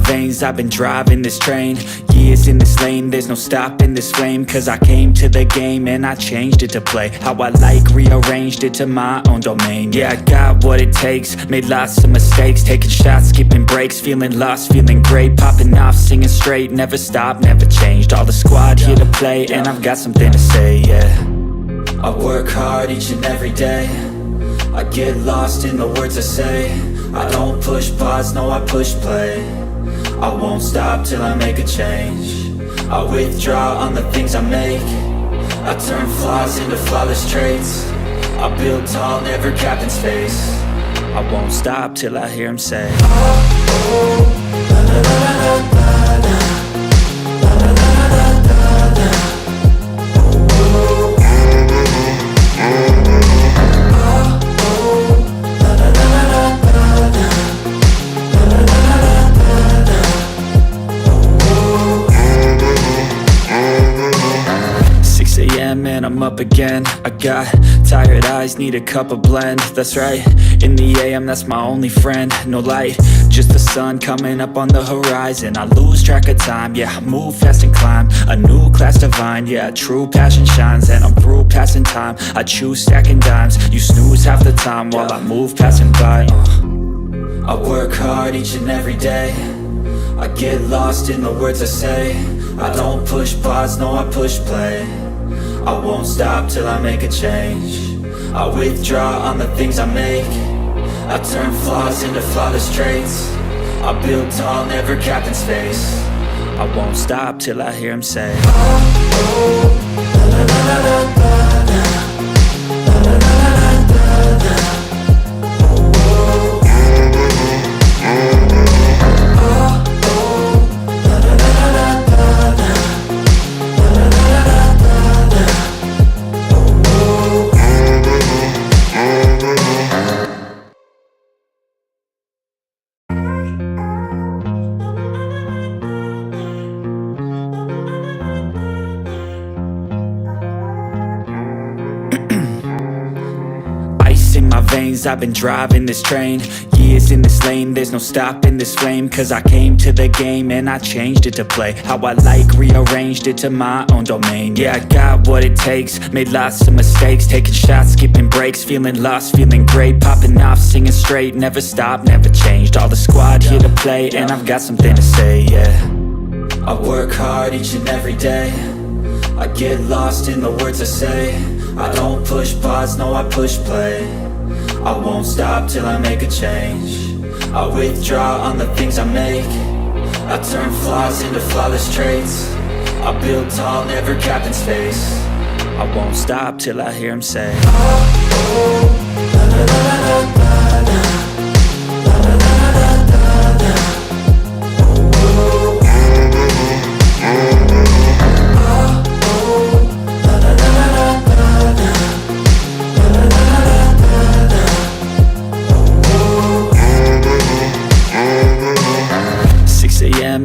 veins, I've been driving this train. Years in this lane, there's no stopping this flame. Cause I came to the game and I changed it to play how I like, rearranged it to my own domain. Yeah, I got what it takes, made lots of mistakes, taking shots, skipping breaks, feeling lost, feeling great, popping off, singing straight, never stopped, never changed. All the squad here to play, and I've got something to say, yeah. I work hard each and every day, I get lost in the words I say. I don't push pause, no I push play. I won't stop till I make a change. I withdraw on the things I make. I turn flaws into flawless traits. I build tall, never capped in space. I won't stop till I hear him say, oh, oh, la, la, la, la, la, la. And I'm up again. I got tired eyes, need a cup of blend. That's right, in the AM, that's my only friend. No light, just the sun coming up on the horizon. I lose track of time, yeah, I move fast and climb a new class divine, yeah, true passion shines. And I'm through passing time, I choose stacking dimes. You snooze half the time while I move passing by. I work hard each and every day, I get lost in the words I say. I don't push pause, no I push play. I won't stop till I make a change. I withdraw on the things I make. I turn flaws into flawless traits. I build tall, never capped in space. I won't stop till I hear him say, oh, oh, la, la, la, la, la, la. I've been driving this train, years in this lane, there's no stopping this flame. Cause I came to the game and I changed it to play how I like, rearranged it to my own domain. Yeah, I got what it takes, made lots of mistakes, taking shots, skipping breaks, feeling lost, feeling great, popping off, singing straight, never stopped, never changed. All the squad here to play, and I've got something to say, yeah. I work hard each and every day, I get lost in the words I say. I don't push pause, no I push play. I won't stop till I make a change. I withdraw on the things I make. I turn flaws into flawless traits. I build tall, never capped in space. I won't stop till I hear him say, oh, oh, la, la, la, la, la, la.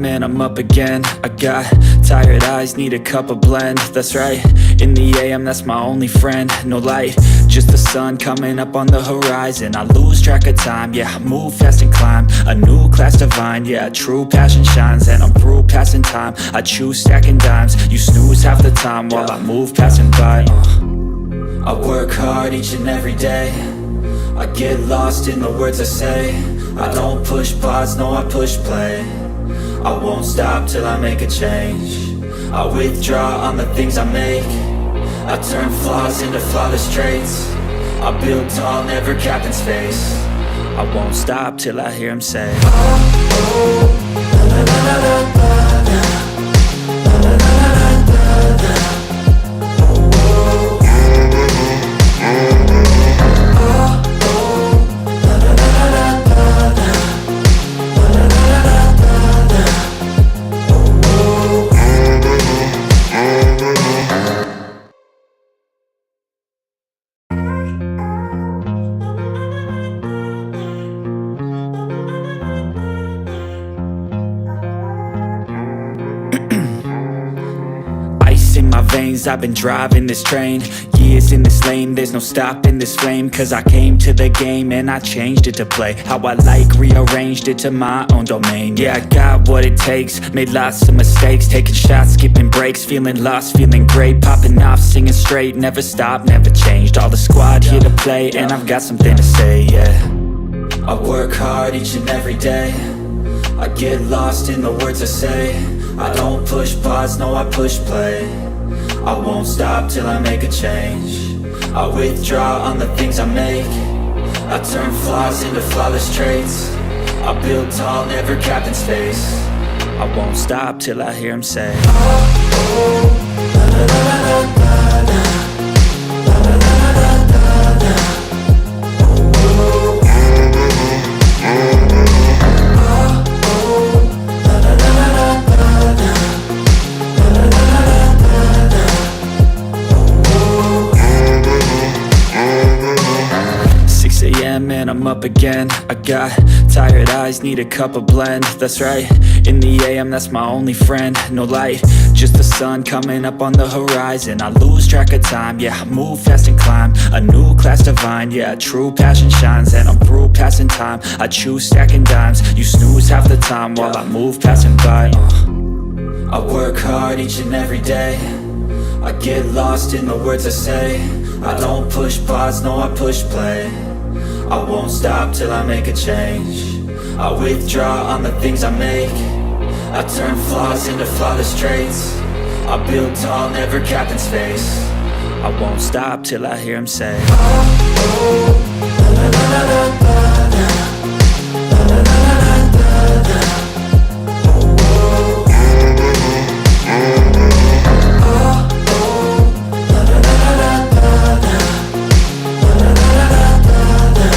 And I'm up again. I got tired eyes, need a cup of blend. That's right, in the AM, that's my only friend. No light, just the sun coming up on the horizon. I lose track of time, yeah, I move fast and climb a new class divine, yeah, true passion shines. And I'm through passing time, I choose stacking dimes. You snooze half the time while I move passing by. I work hard each and every day, I get lost in the words I say. I don't push pause, no I push play. I won't stop till I make a change. I withdraw on the things I make. I turn flaws into flawless traits. I build tall, never capped in space. I won't stop till I hear him say, oh, oh, la, la, la, la, la, la. veins, I've been driving this train. Years in this lane, there's no stopping this flame. Cause I came to the game and I changed it to play how I like, rearranged it to my own domain. Yeah, I got what it takes, made lots of mistakes, taking shots, skipping breaks, feeling lost, feeling great, popping off, singing straight, never stopped, never changed. All the squad here to play and I've got something to say, yeah. I work hard each and every day, I get lost in the words I say. I don't push pause, no I push play. I won't stop till I make a change. I withdraw on the things I make. I turn flaws into flawless traits. I build tall, never capped in space. I won't stop till I hear him say, oh, oh, la, la, la, la, la, la. And I'm up again. I got tired eyes, need a cup of blend. That's right, in the AM, that's my only friend. No light, just the sun coming up on the horizon. I lose track of time, yeah, I move fast and climb a new class divine, yeah, true passion shines. And I'm through passing time, I choose stacking dimes. You snooze half the time while I move passing by. I work hard each and every day, I get lost in the words I say. I don't push pause, no I push play. I won't stop till I make a change. I withdraw on the things I make. I turn flaws into flawless traits. I build tall, never capped in space. I won't stop till I hear him say, oh, oh, la, la, la, la, la, la. La, la, la, la, la, la. Oh, oh, oh, oh, la, la, la, la, la, la. La, la, la, la, la.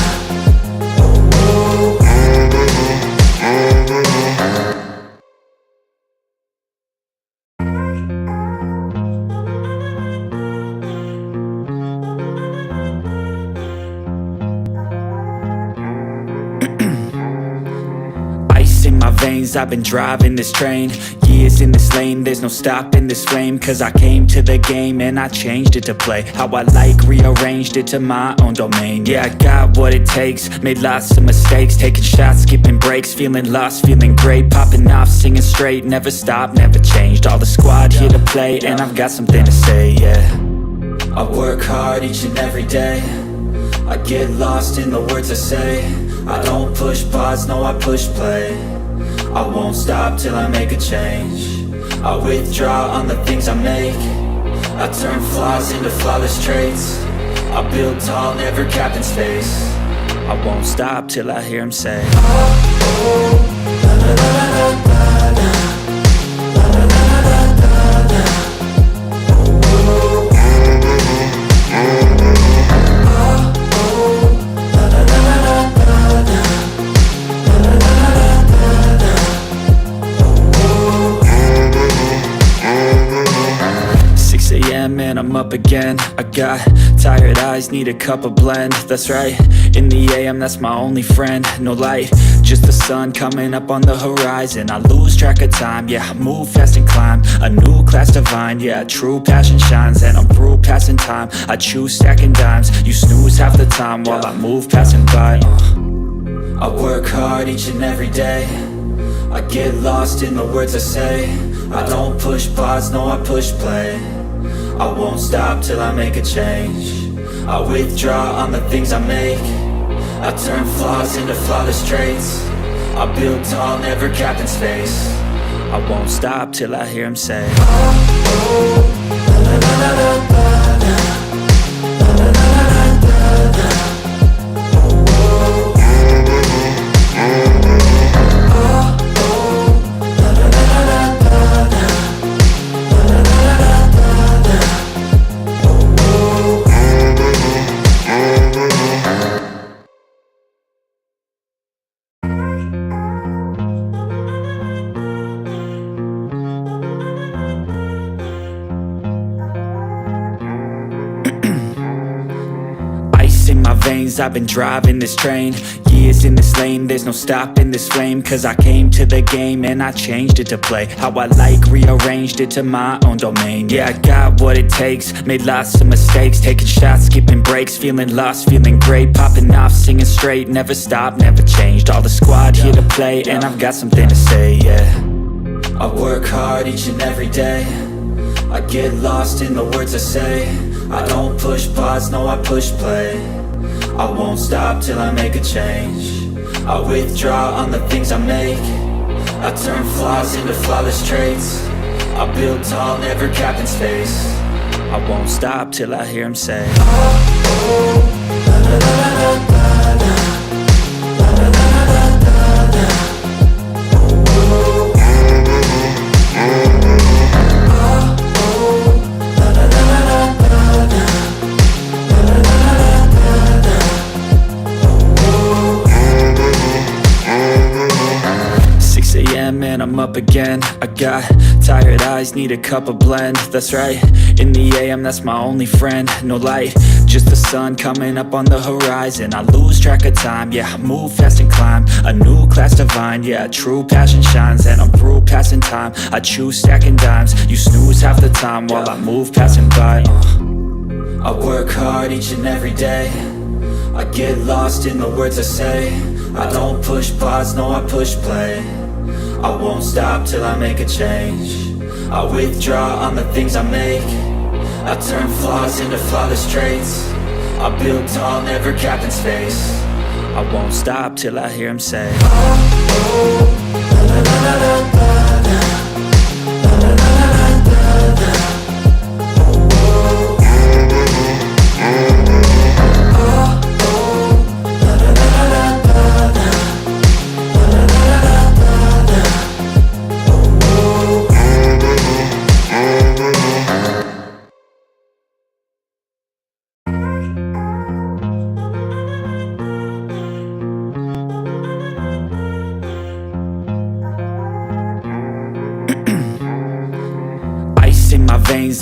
'Ice in my veins, I've been driving this train. Years in this lane, there's no stopping this flame. Cause I came to the game and I changed it to play how I like, rearranged it to my own domain. Yeah, I got what it takes, made lots of mistakes, taking shots, skipping breaks, feeling lost, feeling great, popping off, singing straight, never stopped, never changed. All the squad here to play and I've got something to say, yeah. I work hard each and every day, I get lost in the words I say. I don't push pause, no I push play. I won't stop till I make a change. I withdraw on the things I make. I turn flaws into flawless traits. I build tall, never capped in space. I won't stop till I hear him say, oh, oh, la, la, la, la, la, la. La, la, la, la, la, la, la. Oh, oh, and I'm up again. I got tired eyes, need a cup of blend. That's right, in the AM, that's my only friend. No light, just the sun coming up on the horizon. I lose track of time, yeah, I move fast and climb a new class divine, yeah, true passion shines. And I'm through passing time, I choose stacking dimes. You snooze half the time while I move passing by. I work hard each and every day, I get lost in the words I say. I don't push pause, no I push play. I won't stop till I make a change. I withdraw on the things I make. I turn flaws into flawless traits. I build tall, never capped in space. I won't stop till I hear him say, oh, oh, la, la, la, la, la, la. La, la, la, la, la, la. Oh, oh, oh, la, la, la, la, la, la. La, la, la, la, la, la. Ice in my veins, I've been driving this train. Years in this lane, there's no stopping this flame. Cause I came to the game and I changed it to play how I like, rearranged it to my own domain. Yeah, I got what it takes, made lots of mistakes, taking shots, skipping breaks, feeling lost, feeling great, popping off, singing straight, never stopped, never changed. All the squad here to play, and I've got something to say, yeah. I work hard each and every day, I get lost in the words I say. I don't push pause, no I push play. I won't stop till I make a change. I withdraw on the things I make. I turn flaws into flawless traits. I build tall, never capped in space. I won't stop till I hear him say, oh, oh, la, la, la, la, la, la. And I'm up again. I got tired eyes, need a cup of blend. That's right, in the AM, that's my only friend. No light, just the sun coming up on the horizon. I lose track of time, yeah, I move fast and climb a new class divine, yeah, true passion shines. And I'm through passing time, I choose stacking dimes. You snooze half the time while I move passing by. I work hard each and every day, I get lost in the words I say. I don't push pause, no I push play. I won't stop till I make a change. I withdraw on the things I make. I turn flaws into flawless traits. I build tall, never capped in space. I won't stop till I hear him say, oh, oh, la, la, la, la, la, la, la, la, la, la, la, la.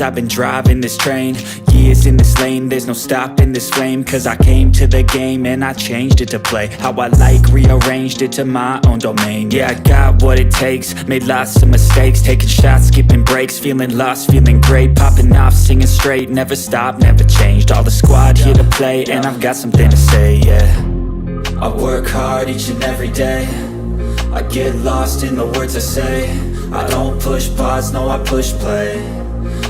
I've been driving this train, years in this lane, there's no stopping this flame. Cause I came to the game and I changed it to play how I like, rearranged it to my own domain. Yeah, I got what it takes, made lots of mistakes, taking shots, skipping breaks, feeling lost, feeling great, popping off, singing straight, never stopped, never changed. All the squad here to play, and I've got something to say, yeah. I work hard each and every day, I get lost in the words I say. I don't push pause, no I push play.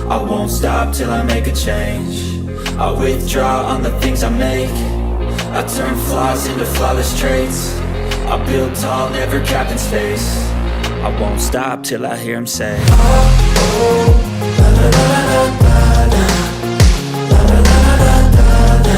I won't stop till I make a change. I withdraw on the things I make. I turn flaws into flawless traits. I build tall, never capped in space. I won't stop till I hear him say, oh, oh, la, la, la, la, la, la, la, la, la, la, la, la.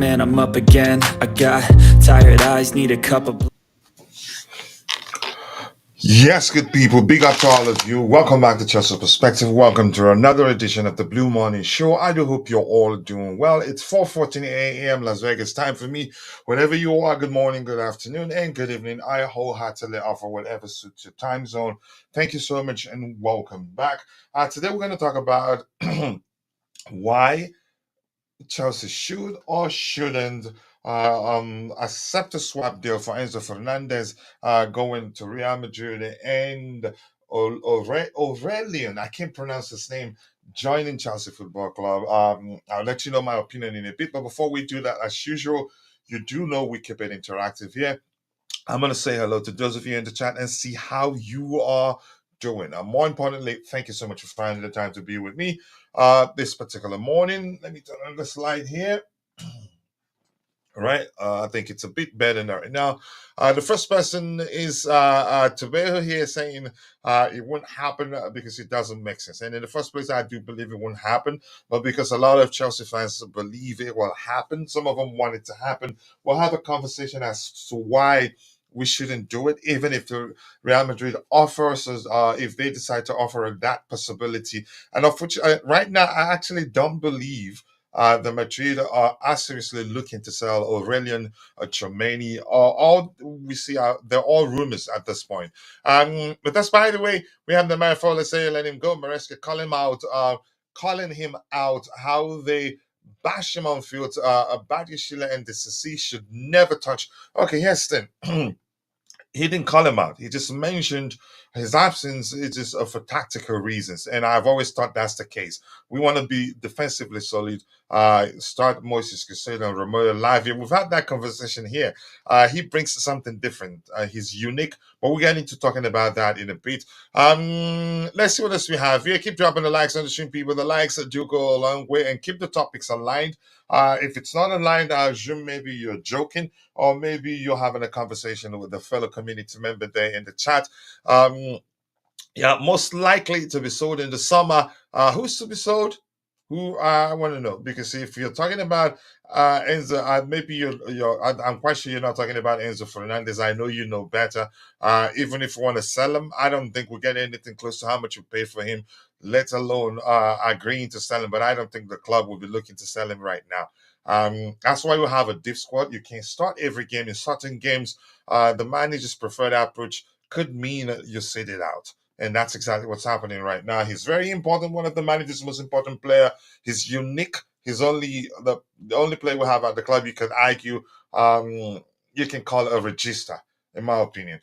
And I'm up again. I got tired eyes, need a cup of. Yes, good people, big up to all of you. Welcome back to Chelsea Perspective. Welcome to another edition of the Blue Morning Show. I do hope you're all doing well. It's 4:14 a.m. Las Vegas time for me. Wherever you are, good morning, good afternoon, and good evening. I wholeheartedly offer whatever suits your time zone. Thank you so much and welcome back. Today we're going to talk about why Chelsea should or shouldn't accept a swap deal for Enzo Fernandez going to Real Madrid, and Aurelian, I can't pronounce his name, joining Chelsea Football Club. I'll let you know my opinion in a bit, but before we do that, as usual, you do know we keep it interactive here. I'm going to say hello to those of you in the chat and see how you are doing. More importantly, thank you so much for finding the time to be with me this particular morning. Let me turn on the slide here. All right, I think it's a bit better right now. The first person is Tabejo here saying it won't happen because it doesn't make sense. And in the first place, I do believe it won't happen, but because a lot of Chelsea fans believe it will happen, some of them want it to happen. We'll have a conversation as to why we shouldn't do it, even if the Real Madrid offers us, if they decide to offer that possibility. And of which right now, I actually don't believe the Madrid are seriously looking to sell Aurelian, Tchouameni. All we see are they're all rumors at this point. But that's by the way, we have the man for let's say let him go. Maresca calling him out how they bash him on field. Badiashile and the Sissi should never touch. Okay, here's the thing. He didn't call him out. He just mentioned his absence is just for tactical reasons, and I've always thought that's the case. We want to be defensively solid. Start Moises Caicedo and Romero Lavia. We've had that conversation here. He brings something different. He's unique, but we'll get into talking about that in a bit. Let's see what else we have here. Keep dropping the likes on the stream, people. The likes do go a long way, and keep the topics aligned. If it's not aligned, I assume maybe you're joking or maybe you're having a conversation with a fellow community member there in the chat. Yeah, most likely to be sold in the summer. Who's to be sold? Who I want to know because if you're talking about Enzo, maybe I'm quite sure you're not talking about Enzo Fernandez. I know you know better. Even if you want to sell him, I don't think we'll get anything close to how much you pay for him, let alone agreeing to sell him. But I don't think the club will be looking to sell him right now. That's why we have a diff squad. You can start every game. In certain games, the manager's preferred approach could mean you sit it out. And that's exactly what's happening right now. He's very important, one of the manager's most important player. He's unique. He's only the only player we have at the club you could argue you can call it a register, in my opinion.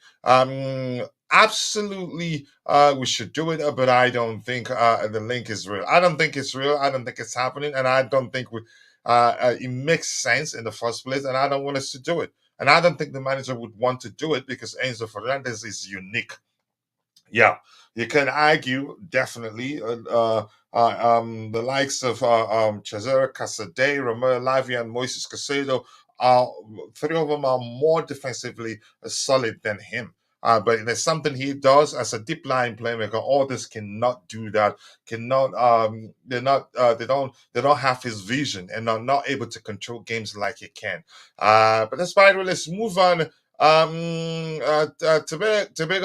Absolutely we should do it, but I don't think the link is real. I don't think it's real. I don't think it's happening, and I don't think it makes sense in the first place, and I don't want us to do it. And I don't think the manager would want to do it because Enzo Fernandez is unique. Yeah, you can argue definitely. The likes of Cesare Casade, Romero Lavia, and Moises Caicedo, are three of them are more defensively solid than him. But there's something he does as a deep line playmaker. Others cannot do that. Cannot. They're not. They don't have his vision and are not able to control games like he can. But despite it, let's move on. Tobago,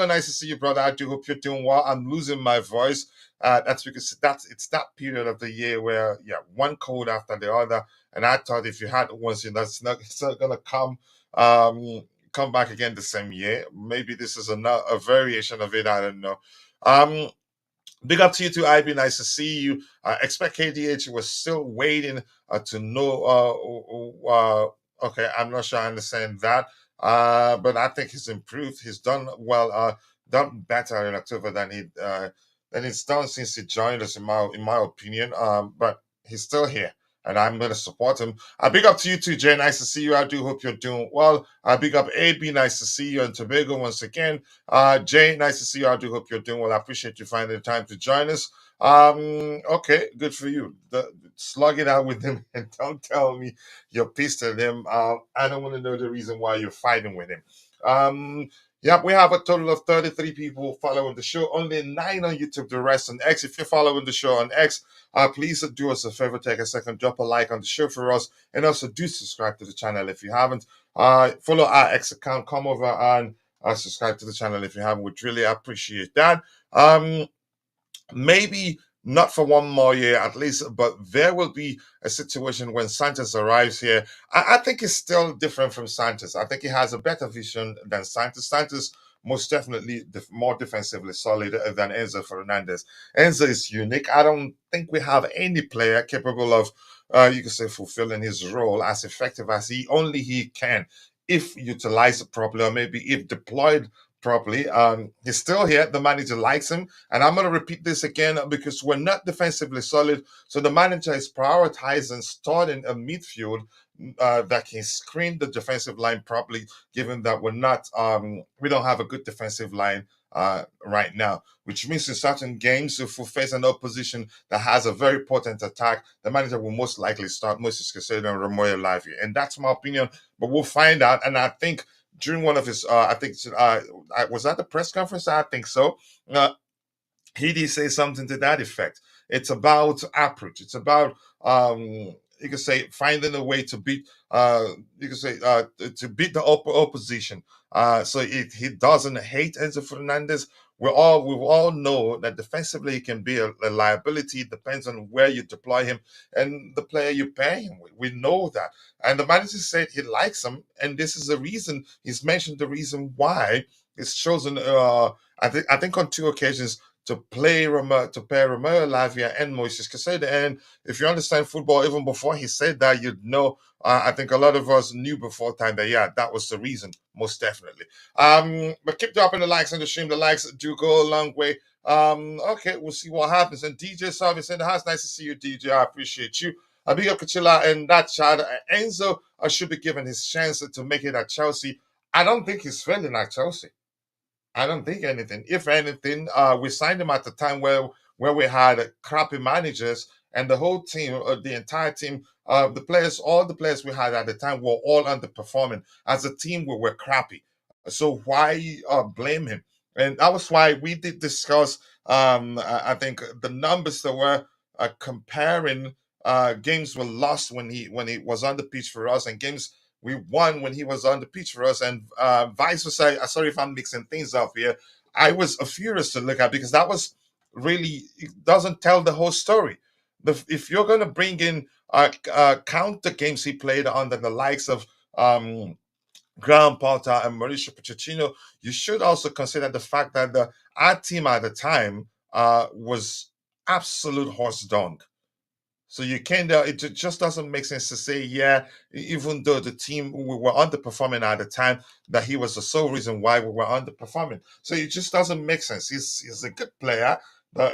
nice to see you, brother. I do hope you're doing well. I'm losing my voice. That's because it's that period of the year where one cold after the other, and I thought if you had once, it's not gonna come back again the same year. Maybe this is a variation of it. I don't know. Um, Big up to you too, IB. Nice to see you. Expect KDH was still waiting to know. Okay, I'm not sure I understand that. But I think he's improved. He's done well. Done better in October than he's done since he joined us. In my opinion. But he's still here, and I'm going to support him. Big up to you too, Jay. Nice to see you. I do hope you're doing well. Big up AB. Nice to see you, and Tobago once again. Jay, nice to see you. I do hope you're doing well. I appreciate you finding the time to join us. Okay, good for you. Slug it out with him and don't tell me you're pissed at him. I don't want to know the reason why you're fighting with him. Yeah, we have a total of 33 people following the show. Only 9 on YouTube, the rest on X. If you're following the show on X, please do us a favor, take a second, drop a like on the show for us, and also do subscribe to the channel if you haven't. Follow our X account, come over and subscribe to the channel if you haven't. We'd really appreciate that. Maybe not for one more year at least, but there will be a situation when Sanchez arrives here. I think he's still different from Sanchez. I think he has a better vision than Sanchez. Sanchez most definitely more defensively solid than Enzo Fernandez. Enzo is unique. I don't think we have any player capable of, you could say, fulfilling his role as effective as he can, if utilized properly or maybe if deployed properly. He's still here. The manager likes him. And I'm going to repeat this again because we're not defensively solid. So the manager is prioritizing starting a midfield that can screen the defensive line properly, given that we don't have a good defensive line right now, which means in certain games, if we face an opposition that has a very potent attack, the manager will most likely start Moises Caicedo and Romero Lavia. And that's my opinion, but we'll find out. And I think during one of his, I think, was that the press conference? I think so. He did say something to that effect. It's about approach. It's about you could say finding a way to beat to beat the opposition. So he doesn't hate Enzo Fernandez. We all know that defensively he can be a liability. It depends on where you deploy him and the player you pair him with. We know that. And the manager said he likes him, and this is the reason he's mentioned the reason why he's chosen. I think on two occasions to to pair Romeo Lavia and Moises Caicedo. And if you understand football, even before he said that, you'd know. I think a lot of us knew before time that yeah, that was the reason, most definitely. But keep dropping the likes on the stream. The likes do go a long way. Okay, we'll see what happens. And DJ Service in the house, nice to see you, DJ. I appreciate you. Big up Kachila and that child. Enzo should be given his chance to make it at Chelsea. I don't think he's failing at Chelsea. I don't think anything. If anything, we signed him at the time where we had crappy managers and the whole team, the entire team, the players, all the players we had at the time were all underperforming. As a team, we were crappy. So why blame him? And that was why we did discuss. I think the numbers that were comparing games were lost when he was on the pitch for us, and games we won when he was on the pitch for us, and vice versa. Sorry if I'm mixing things up here. I was furious to look at because that was really it doesn't tell the whole story. If you're going to bring in count the games he played under the likes of Graham Potter and Mauricio Pochettino, you should also consider the fact that our team at the time was absolute horse dung. So you can't. Just doesn't make sense to say, yeah, even though the team we were underperforming at the time, that he was the sole reason why we were underperforming. So it just doesn't make sense. He's a good player, but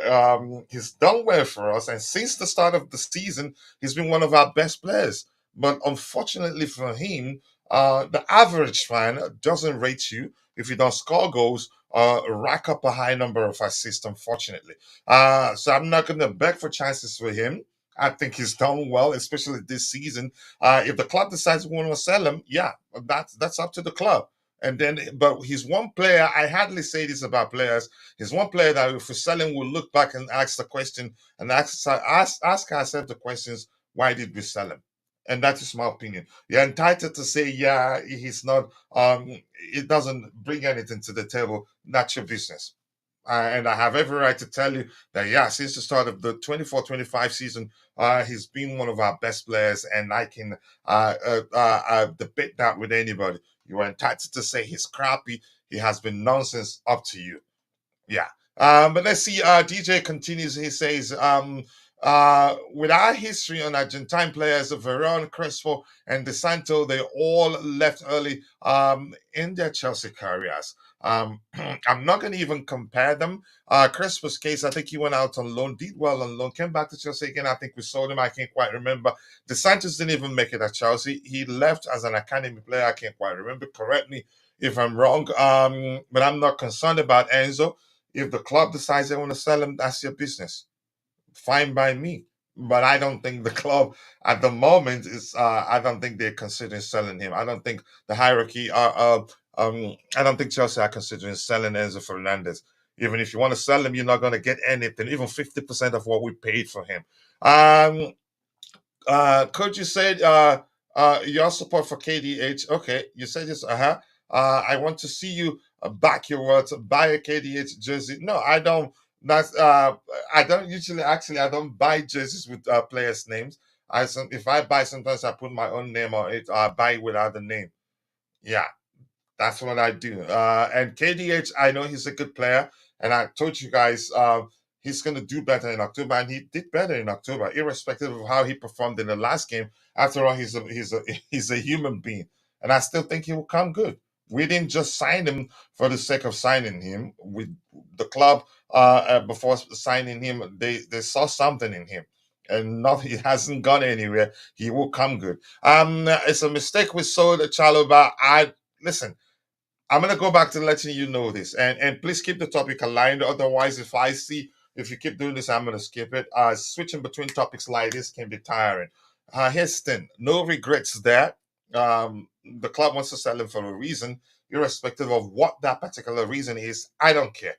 he's done well for us, and since the start of the season, he's been one of our best players. But unfortunately for him, the average fan doesn't rate you if you don't score goals or rack up a high number of assists. Unfortunately, so I'm not going to beg for chances for him. I think he's done well, especially this season. If the club decides we want to sell him, yeah, that's up to the club. And then, but he's one player. I hardly say this about players. He's one player that if we sell him, we'll look back and ask the question and ask ourselves the questions: why did we sell him? And that is my opinion. You're entitled to say, yeah, he's not. It doesn't bring anything to the table. That's your business. And I have every right to tell you that, yeah, since the start of the 24-25 season, he's been one of our best players, and I can debate that with anybody. You are entitled to say he's crappy. He has been nonsense. Up to you. Yeah. But let's see. DJ continues. He says, with our history on Argentine players, Veron, Crespo, and De Santo, they all left early in their Chelsea careers. I'm not going to even compare them. Crespo's case, I think he went out on loan, did well on loan, came back to Chelsea again. I think we sold him. I can't quite remember. De Santos didn't even make it at Chelsea. He left as an academy player. I can't quite remember. Correct me if I'm wrong. But I'm not concerned about Enzo. If the club decides they want to sell him, that's your business. Fine by me. But I don't think the club at the moment is. I don't think they're considering selling him. I don't think the hierarchy are. I don't think Chelsea are considering selling Enzo Fernandez. Even if you want to sell him, you're not going to get anything, even 50% of what we paid for him. Um, Coach, you said your support for KDH. Okay, you said this. I want to see you back your words. Buy a KDH jersey. No, I don't. That's I don't usually actually I don't buy jerseys with players' names. If I buy, sometimes I put my own name on it. I buy it without the name. Yeah, that's what I do. And KDH, I know he's a good player, and I told you guys he's going to do better in October, and he did better in October, irrespective of how he performed in the last game. After all, he's a human being, and I still think he will come good. We didn't just sign him for the sake of signing him. With the club, before signing him, they saw something in him. And not he hasn't gone anywhere. He will come good. It's a mistake we sold Chaloba. I listen. I'm gonna go back to letting you know this, and please keep the topic aligned. Otherwise, if you keep doing this, I'm gonna skip it. Switching between topics like this can be tiring. Here's the thing: no regrets there. The club wants to sell him for a reason, irrespective of what that particular reason is. I don't care.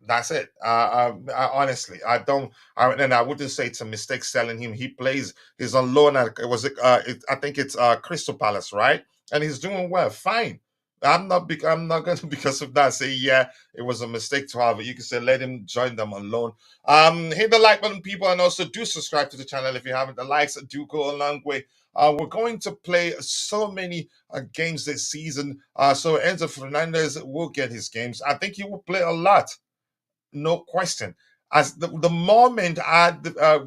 That's it. Honestly, I don't. And I wouldn't say it's a mistake selling him. He plays. He's on loan at. I think it's Crystal Palace, right? And he's doing well. Fine. I'm not going to because of that say yeah it was a mistake to have it. You can say let him join them alone. Hit the like button, people, and also do subscribe to the channel if you haven't. The likes do go a long way. We're going to play so many games this season. So Enzo Fernandez will get his games. I think he will play a lot, no question. As the moment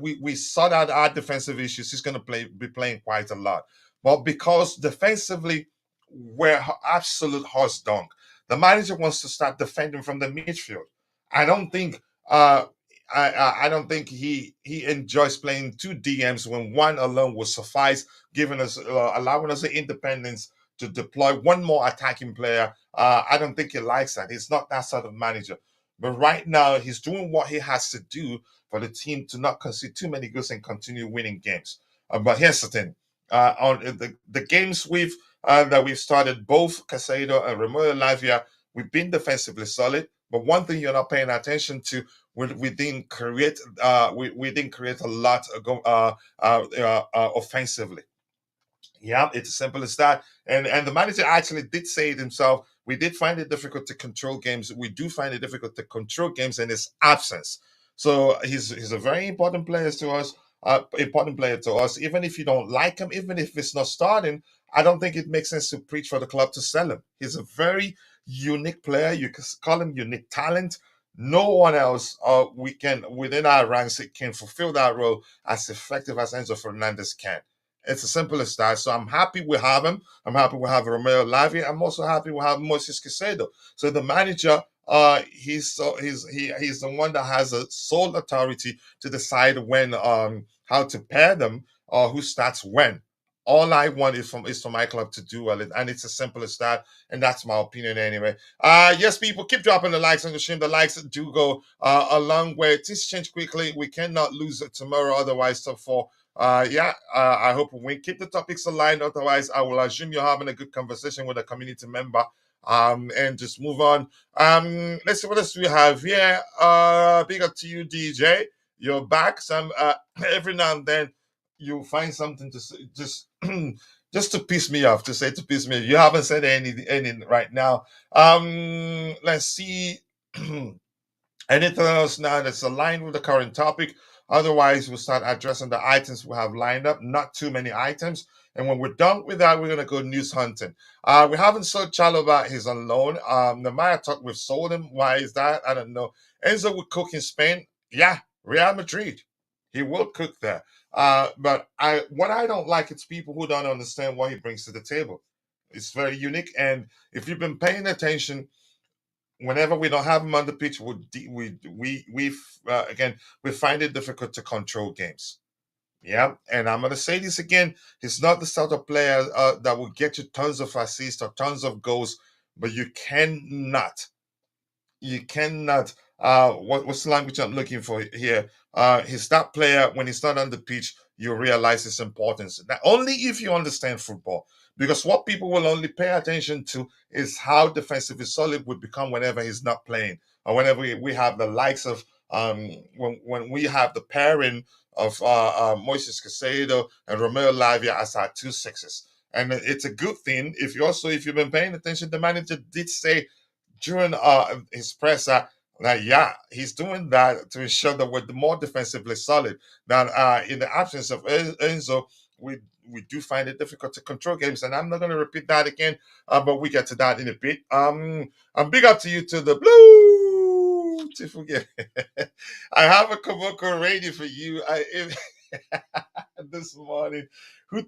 we sort out our defensive issues, he's going to be playing quite a lot. But because defensively, we're absolute horse dunk. The manager wants to start defending from the midfield. I don't think uh, I don't think he enjoys playing two DMs when one alone will suffice, giving us allowing us the independence to deploy one more attacking player. I don't think he likes that. He's not that sort of manager. But right now, he's doing what he has to do for the team to not concede too many goals and continue winning games. But here's the thing: on the games that we've started, both Casado and Romeo Lavia, we've been defensively solid. But one thing you're not paying attention to, we didn't create we didn't create a lot offensively. Yeah, it's as simple as that. And the manager actually did say it himself. We did find it difficult to control games. We do find it difficult to control games in his absence. So he's a very important player to us. Important player to us. Even if you don't like him, even if it's not starting, I don't think it makes sense to preach for the club to sell him. He's a very unique player. You can call him unique talent. No one else we can within our ranks can fulfill that role as effective as Enzo Fernandez can. It's as simple as that. So I'm happy we have him. I'm happy we have Romeo Lavia. I'm also happy we have Moses Caicedo. So the manager, he's the one that has a sole authority to decide when how to pair them or who starts when. All I want is for my club to do well, and it's as simple as that. And that's my opinion anyway. Yes, people, keep dropping the likes on the stream. The likes do go a long way. Things change quickly. We cannot lose it tomorrow, otherwise, top four. I hope we keep the topics aligned. Otherwise, I will assume you're having a good conversation with a community member. And just move on. Let's see what else we have here. Big up to you, DJ. You're back. Some every now and then you find something to say, just just to piss me off. To say to piss me off. You haven't said any right now. Let's see. Anything else now that's aligned with the current topic? Otherwise, we'll start addressing the items we have lined up. Not too many items. And when we're done with that, we're going to go news hunting. We haven't sold Chalobah. He's on loan. Nemanja talk we've sold him. Why is that? I don't know. Enzo would cook in Spain. Yeah, Real Madrid. He will cook there. But what I don't like is people who don't understand what he brings to the table. It's very unique. And if you've been paying attention, whenever we don't have him on the pitch, again we find it difficult to control games. Yeah, and I'm gonna say this again: he's not the sort of player that will get you tons of assists or tons of goals, but you cannot what's the language I'm looking for here? He's that player when he's not on the pitch, you realize his importance. Now, only if you understand football. Because what people will only pay attention to is how defensively solid would become whenever he's not playing. Or whenever we have the likes of when we have the pairing of Moises Caicedo and Romeo Lavia as our two sixes. And it's a good thing if you've been paying attention, the manager did say during his presser that yeah, he's doing that to ensure that we're more defensively solid. Now, in the absence of Enzo, we do find it difficult to control games, and I'm not going to repeat that again. But we get to that in a bit. I'm big up to you to the blue. To forget, I have a Koboko ready for you. This morning. Who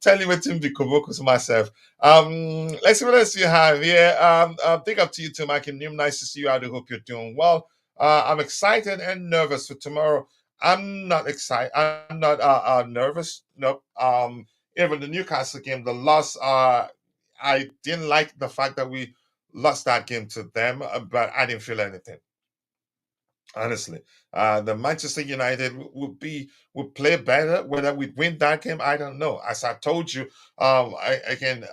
tell you what to be Koboko to myself? Let's see what else you have here. Big up to you too, Mike. Nice to see you. I do hope you're doing well. I'm excited and nervous for tomorrow. I'm not excited. I'm not nervous. Nope. Even the Newcastle game, the loss. I didn't like the fact that we lost that game to them, but I didn't feel anything. Honestly, the Manchester United would play better. Whether we win that game, I don't know. As I told you, again,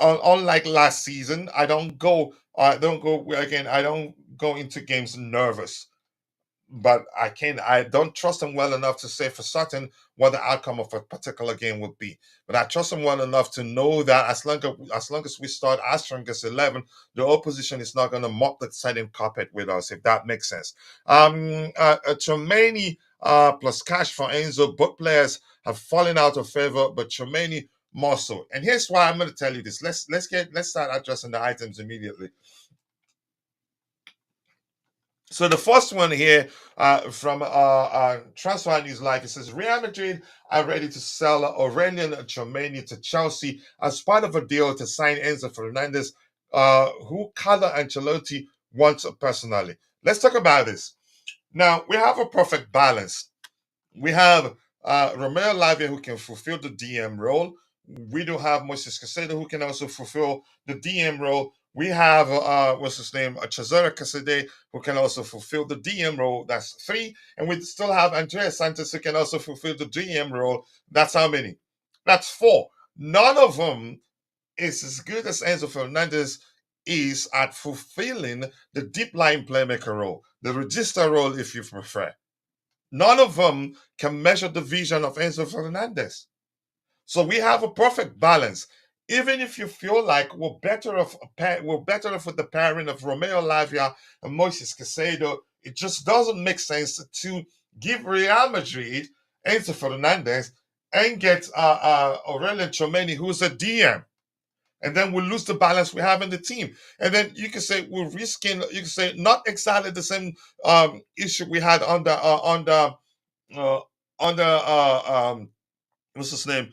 unlike last season, I don't go. I don't go again. I don't go into games nervous. but I don't trust him well enough to say for certain what the outcome of a particular game would be. But I trust him well enough to know that as long as we start our strongest 11, the opposition is not going to mop the setting carpet with us, if that makes sense. Tchouameni plus cash for Enzo, both players have fallen out of favor, but Tchouameni more so. And here's why I'm going to tell you this. Let's start addressing the items immediately. So the first one here from Transfer News Live, it says Real Madrid are ready to sell Aurelian Tchouameni to Chelsea as part of a deal to sign Enzo Fernandez, who Carlo Ancelotti wants personally. Let's talk about this. Now, we have a perfect balance. We have Romeo Lavia, who can fulfill the DM role. We do have Moises Caicedo, who can also fulfill the DM role. We have what's his name, Cesare Casade, who can also fulfill the DM role. That's three, and we still have Andrea Santos, who can also fulfill the DM role. That's how many? That's four. None of them is as good as Enzo Fernandez is at fulfilling the deep line playmaker role, the register role, if you prefer. None of them can measure the vision of Enzo Fernandez. So we have a perfect balance. Even if you feel like we're better off with the pairing of Romeo Lavia and Moises Caicedo, it just doesn't make sense to give Real Madrid Enzo Fernandez and get Aurelian Tchouameni, who's a DM. And then we'll lose the balance we have in the team. And then you can say we're risking, you can say not exactly the same issue we had uh, under what's his name?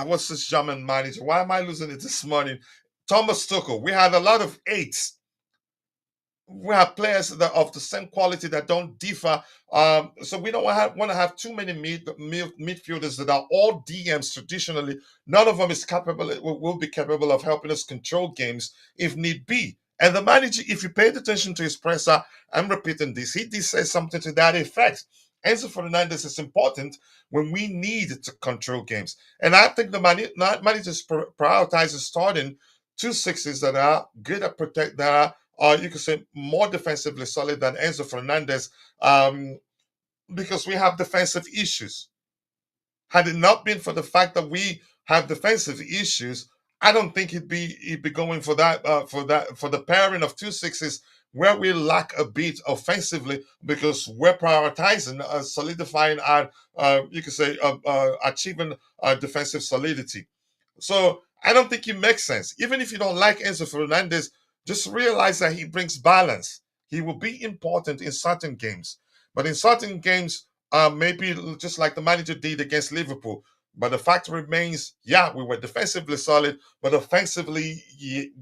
What's this German manager? Why am I losing it this morning? Thomas Tuchel. We had a lot of eights. We have players that of the same quality that don't differ. So we don't want to have too many midfielders that are all DMs traditionally. None of them is capable, will be capable of helping us control games if need be. And the manager, if you paid attention to his presser, I'm repeating this, he did say something to that effect. Enzo Fernandez is important when we need to control games. And I think the manager prioritizes starting two sixes that are good at protect, that are or you could say more defensively solid than Enzo Fernandez, because we have defensive issues. Had it not been for the fact that we have defensive issues, I don't think he'd be going for the pairing of two sixes where we lack a bit offensively because we're prioritizing solidifying our you could say achieving defensive solidity. So I don't think it makes sense. Even if you don't like Enzo Fernandez, just realize that he brings balance. He will be important in certain games, but in certain games, maybe just like the manager did against Liverpool. But the fact remains, yeah, we were defensively solid, but offensively,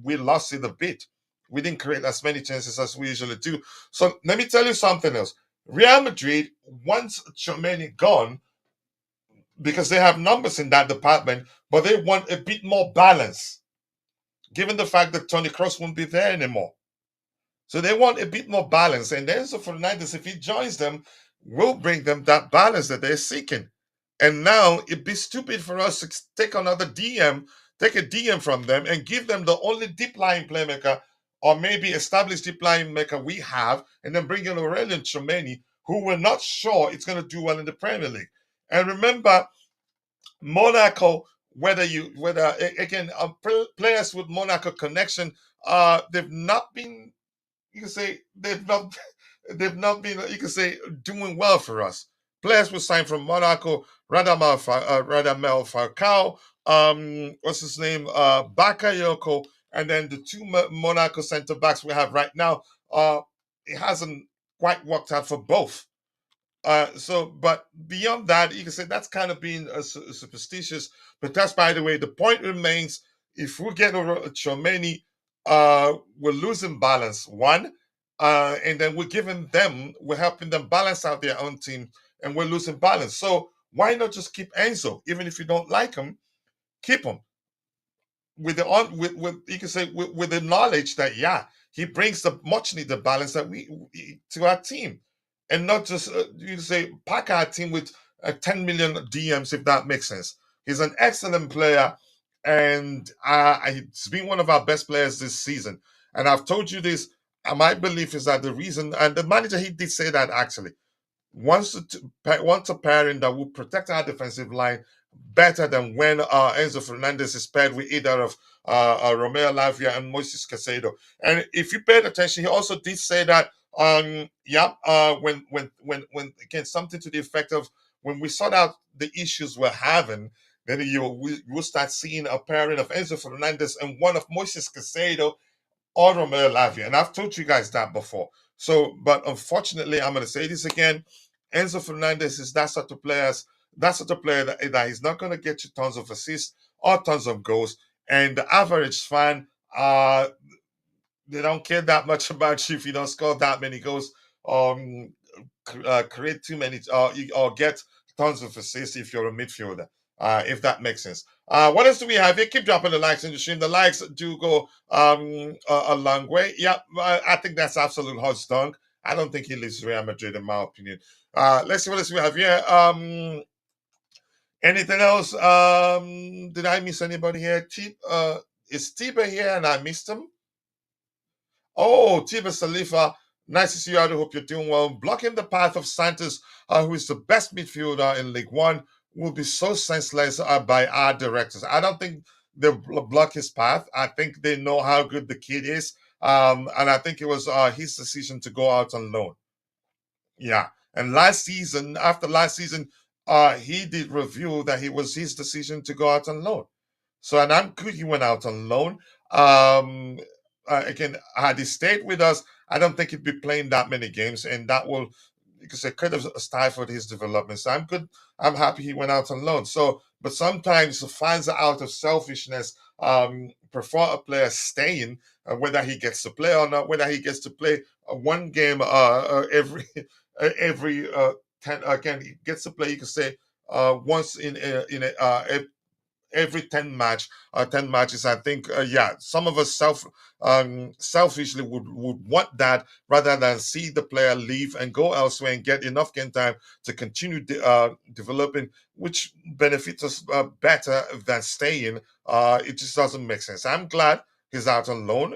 we lost it a bit. We didn't create as many chances as we usually do. So let me tell you something else. Real Madrid, once Tchouameni gone, because they have numbers in that department, but they want a bit more balance, given the fact that Tony Kroos won't be there anymore. So they want a bit more balance. And Enzo Fernandez, if he joins them, will bring them that balance that they're seeking. And now it'd be stupid for us to take another DM, take a DM from them and give them the only deep line playmaker or maybe established deep line maker we have, and then bring in Aurelian Tchouameni, who we're not sure it's going to do well in the Premier League. And remember, Monaco, again, players with Monaco connection, they've not been, you can say they've not been, you can say, doing well for us. Players were signed from Monaco, Radamel Falcao, what's his name, Bakayoko, and then the two Monaco centre backs we have right now. It hasn't quite worked out for both. But beyond that, you can say that's kind of being superstitious. But that's, by the way, the point remains: if we get over Tchouameni, we're losing balance. One, and then we're helping them balance out their own team, and we're losing balance. So why not just keep Enzo, even if you don't like him, keep him with you can say with the knowledge that yeah, he brings the much needed balance that we to our team, and not just you can say pack our team with 10 million DMs, if that makes sense. He's an excellent player, and he's been one of our best players this season. And I've told you this. my belief is that the reason, and the manager, he did say that actually, wants a pairing that will protect our defensive line better than when Enzo Fernandez is paired with either of Romeo Lavia and Moises Caicedo. And if you paid attention, he also did say that when again, something to the effect of, when we sort out the issues we're having, then we'll start seeing a pairing of Enzo Fernandez and one of Moises Caicedo or Romeo Lavia. And I've told you guys that before. So, but unfortunately, I'm going to say this again. Enzo Fernandez is that sort of player that he's not going to get you tons of assists or tons of goals. And the average fan, they don't care that much about you if you don't score that many goals, um, create too many, or get tons of assists if you're a midfielder. If that makes sense. What else do we have here? Keep dropping the likes in the stream. The likes do go a long way. Yeah, I think that's absolute hot dunk. I don't think he leaves Real Madrid, in my opinion. Let's see what else we have here. Anything else? Did I miss anybody here? Is Tiba here and I missed him? Oh, Tiba Salifa, nice to see you. I hope you're doing well. Blocking the path of Santos, who is the best midfielder in League One, will be so senseless by our directors. I don't think they'll block his path. I think they know how good the kid is. And I think it was his decision to go out on loan. Yeah. And after last season, he did review that it was his decision to go out on loan. So, and I'm good he went out on loan. Um, again, had he stayed with us, I don't think he'd be playing that many games, and that will, because it could have stifled his development. So I'm good. I'm happy he went out on loan. So, but sometimes the fans are out of selfishness, prefer a player staying, whether he gets to play or not, whether he gets to play one game every every 10. Again, he gets to play. You can say once in every 10 matches. I think yeah, some of us selfishly would want that, rather than see the player leave and go elsewhere and get enough game time to continue developing, which benefits us better than staying. It just doesn't make sense. I'm glad he's out on loan,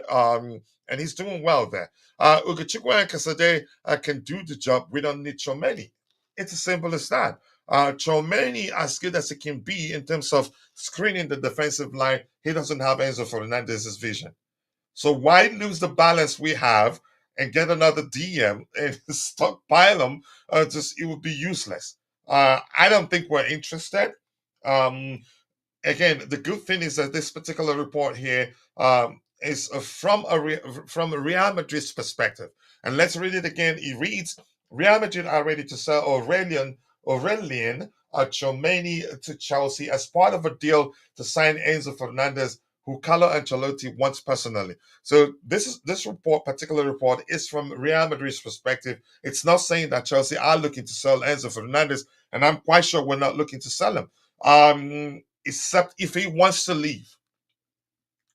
and he's doing well there. Ugochukwu and Kasade can do the job. We don't need Tchouameni. It's as simple as that. Tchouameni, as good as he can be in terms of screening the defensive line, he doesn't have Enzo Fernandez's vision. So why lose the balance we have and get another DM and stockpile them? Just it would be useless. I don't think we're interested. Um, Again, the good thing is that this particular report here is from a Real Madrid's perspective. And let's read it again. It reads: Real Madrid are ready to sell Aurelian Tchouameni to Chelsea as part of a deal to sign Enzo Fernandez, who Carlo Ancelotti wants personally. So this particular report is from Real Madrid's perspective. It's not saying that Chelsea are looking to sell Enzo Fernandez, and I'm quite sure we're not looking to sell him. Except if he wants to leave.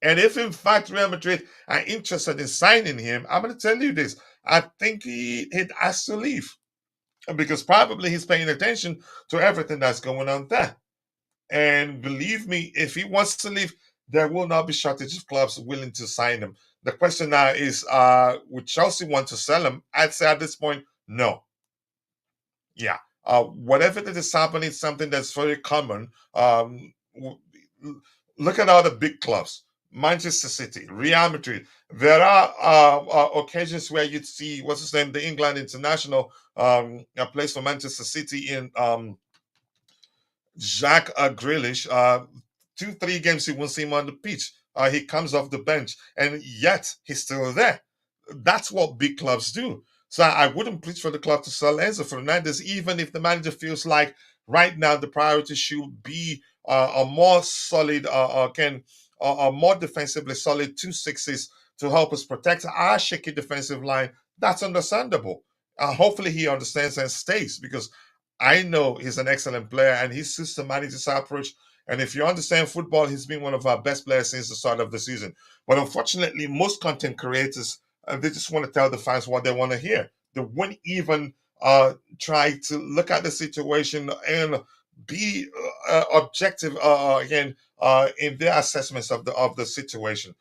And if in fact Real Madrid are interested in signing him, I'm going to tell you this: I think he has to leave, because probably he's paying attention to everything that's going on there. And believe me, if he wants to leave, there will not be shortage of clubs willing to sign him. The question now is, would Chelsea want to sell him? I'd say at this point, no. Yeah. Whatever that is happening, something that's very common. Look at all the big clubs: Manchester City, Real Madrid. There are occasions where you'd see, what's his name, the England international, plays for Manchester City in Jack Grealish. 2, 3 games you won't see him on the pitch. He comes off the bench, and yet he's still there. That's what big clubs do. So I wouldn't preach for the club to sell Enzo Fernandez, even if the manager feels like right now the priority should be a more solid, a more defensively solid 2 6s to help us protect our shaky defensive line. That's understandable. Hopefully he understands and stays, because I know he's an excellent player and he systematic his approach. And if you understand football, he's been one of our best players since the start of the season. But unfortunately, most content creators, they just want to tell the fans what they want to hear. They won't even try to look at the situation and be objective again in their assessments of the situation.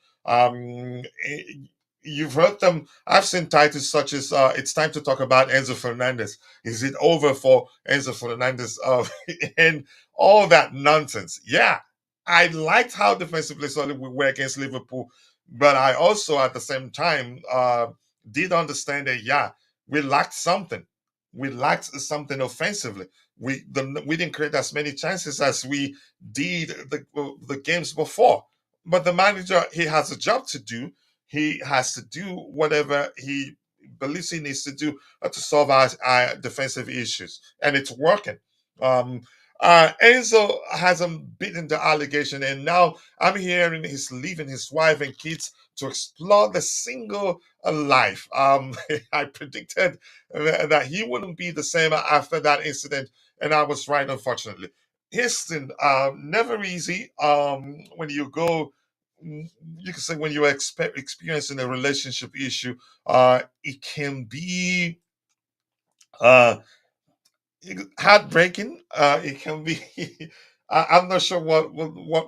You've heard them. I've seen titles such as "It's time to talk about Enzo Fernandez." Is it over for Enzo Fernandez? And all that nonsense. Yeah, I liked how defensively solid we were against Liverpool, but I also, at the same time, did understand that we lacked something. We lacked something offensively. We didn't create as many chances as we did the games before. But the manager, he has a job to do. He has to do whatever he believes he needs to do to solve our defensive issues, and it's working. Um, Enzo hasn't beaten the allegation, and now I'm hearing he's leaving his wife and kids to explore the single life. I predicted that he wouldn't be the same after that incident, and I was right, unfortunately. Houston, never easy. When you go, you can say when you're experiencing a relationship issue, it can be uh, heartbreaking. It can be. I'm not sure what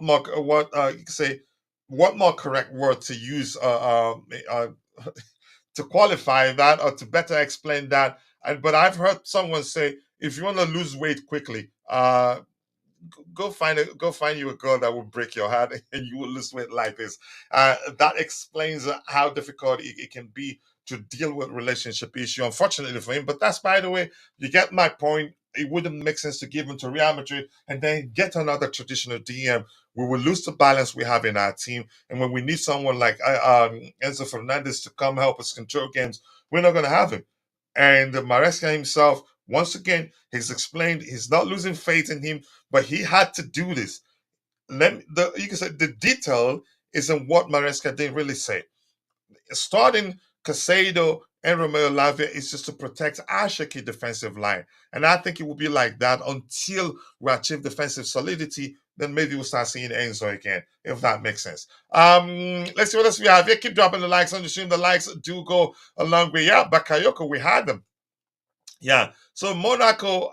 more you can say what more correct word to use to qualify that or to better explain that. And but I've heard someone say if you want to lose weight quickly, go find you a girl that will break your heart and you will lose weight like this. That explains how difficult it can be to deal with relationship issue, unfortunately for him. But that's, by the way, you get my point. It wouldn't make sense to give him to Real Madrid and then get another traditional DM. We will lose the balance we have in our team, and when we need someone like Enzo Fernandez to come help us control games, we're not going to have him. And Maresca himself, once again, he's explained he's not losing faith in him, but he had to do this. You can say the detail is in what Maresca didn't really say. Starting Casado and Romeo Lavia is just to protect our shaky defensive line. And I think it will be like that until we achieve defensive solidity. Then maybe we'll start seeing Enzo again, if that makes sense. Let's see what else we have here. Keep dropping the likes on the stream. The likes do go a long way. Yeah, Bakayoko, we had them. Yeah. So Monaco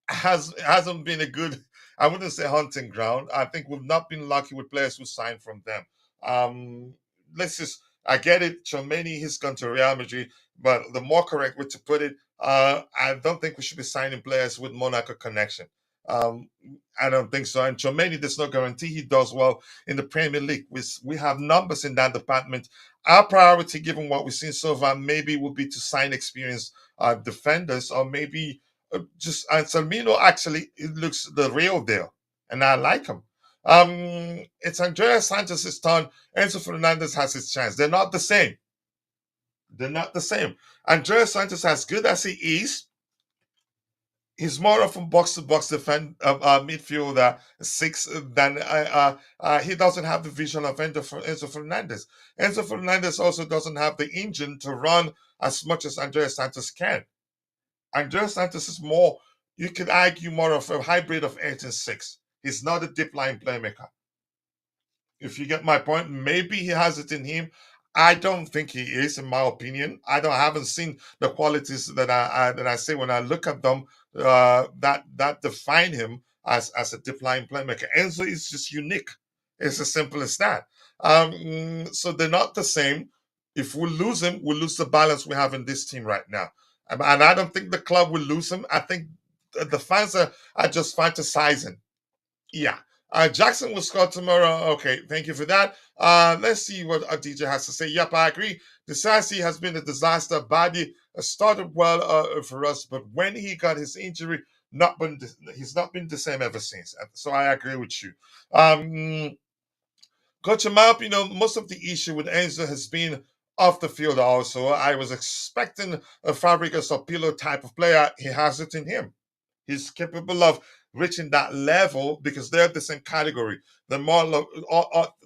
hasn't been a good, I wouldn't say hunting ground. I think we've not been lucky with players who signed from them. Um let's just I get it, Tchouameni has gone to Real Madrid, but the more correct way to put it, I don't think we should be signing players with Monaco connection. Um I don't think so. And Tchouameni, there's no guarantee he does well in the Premier League. We have numbers in that department. Our priority, given what we've seen so far, maybe would be to sign experience defenders, or maybe just and Salmino actually it looks the real deal, and I like him. It's Andrea Sanchez's turn. Enzo Fernandez has his chance. They're not the same. They're not the same. Andrea Sanchez, as good as he is, he's more of a box to box defend midfielder six than he doesn't have the vision of Enzo Fernandez. Enzo Fernandez also doesn't have the engine to run as much as Andrea Santos can. Andres Santos is more, you could argue, more of a hybrid of 8 and 6. He's not a deep line playmaker. If you get my point, maybe he has it in him. I don't think he is, in my opinion. I haven't seen the qualities that I say when I look at them that define him as a deep line playmaker. Enzo is just unique. It's as simple as that. So they're not the same. If we lose him, we lose the balance we have in this team right now. And I don't think the club will lose him. I think the fans are just fantasizing. Yeah. Jackson will score tomorrow. Okay, thank you for that. Let's see what our DJ has to say. Yep, I agree. The Sassy has been a disaster. Badi started well for us, but when he got his injury, he's not been the same ever since. So I agree with you. Coach Map, most of the issue with Enzo has been off the field also. I was expecting a Fabregas or Pillow type of player. He has it in him. He's capable of reaching that level because they're the same category. The more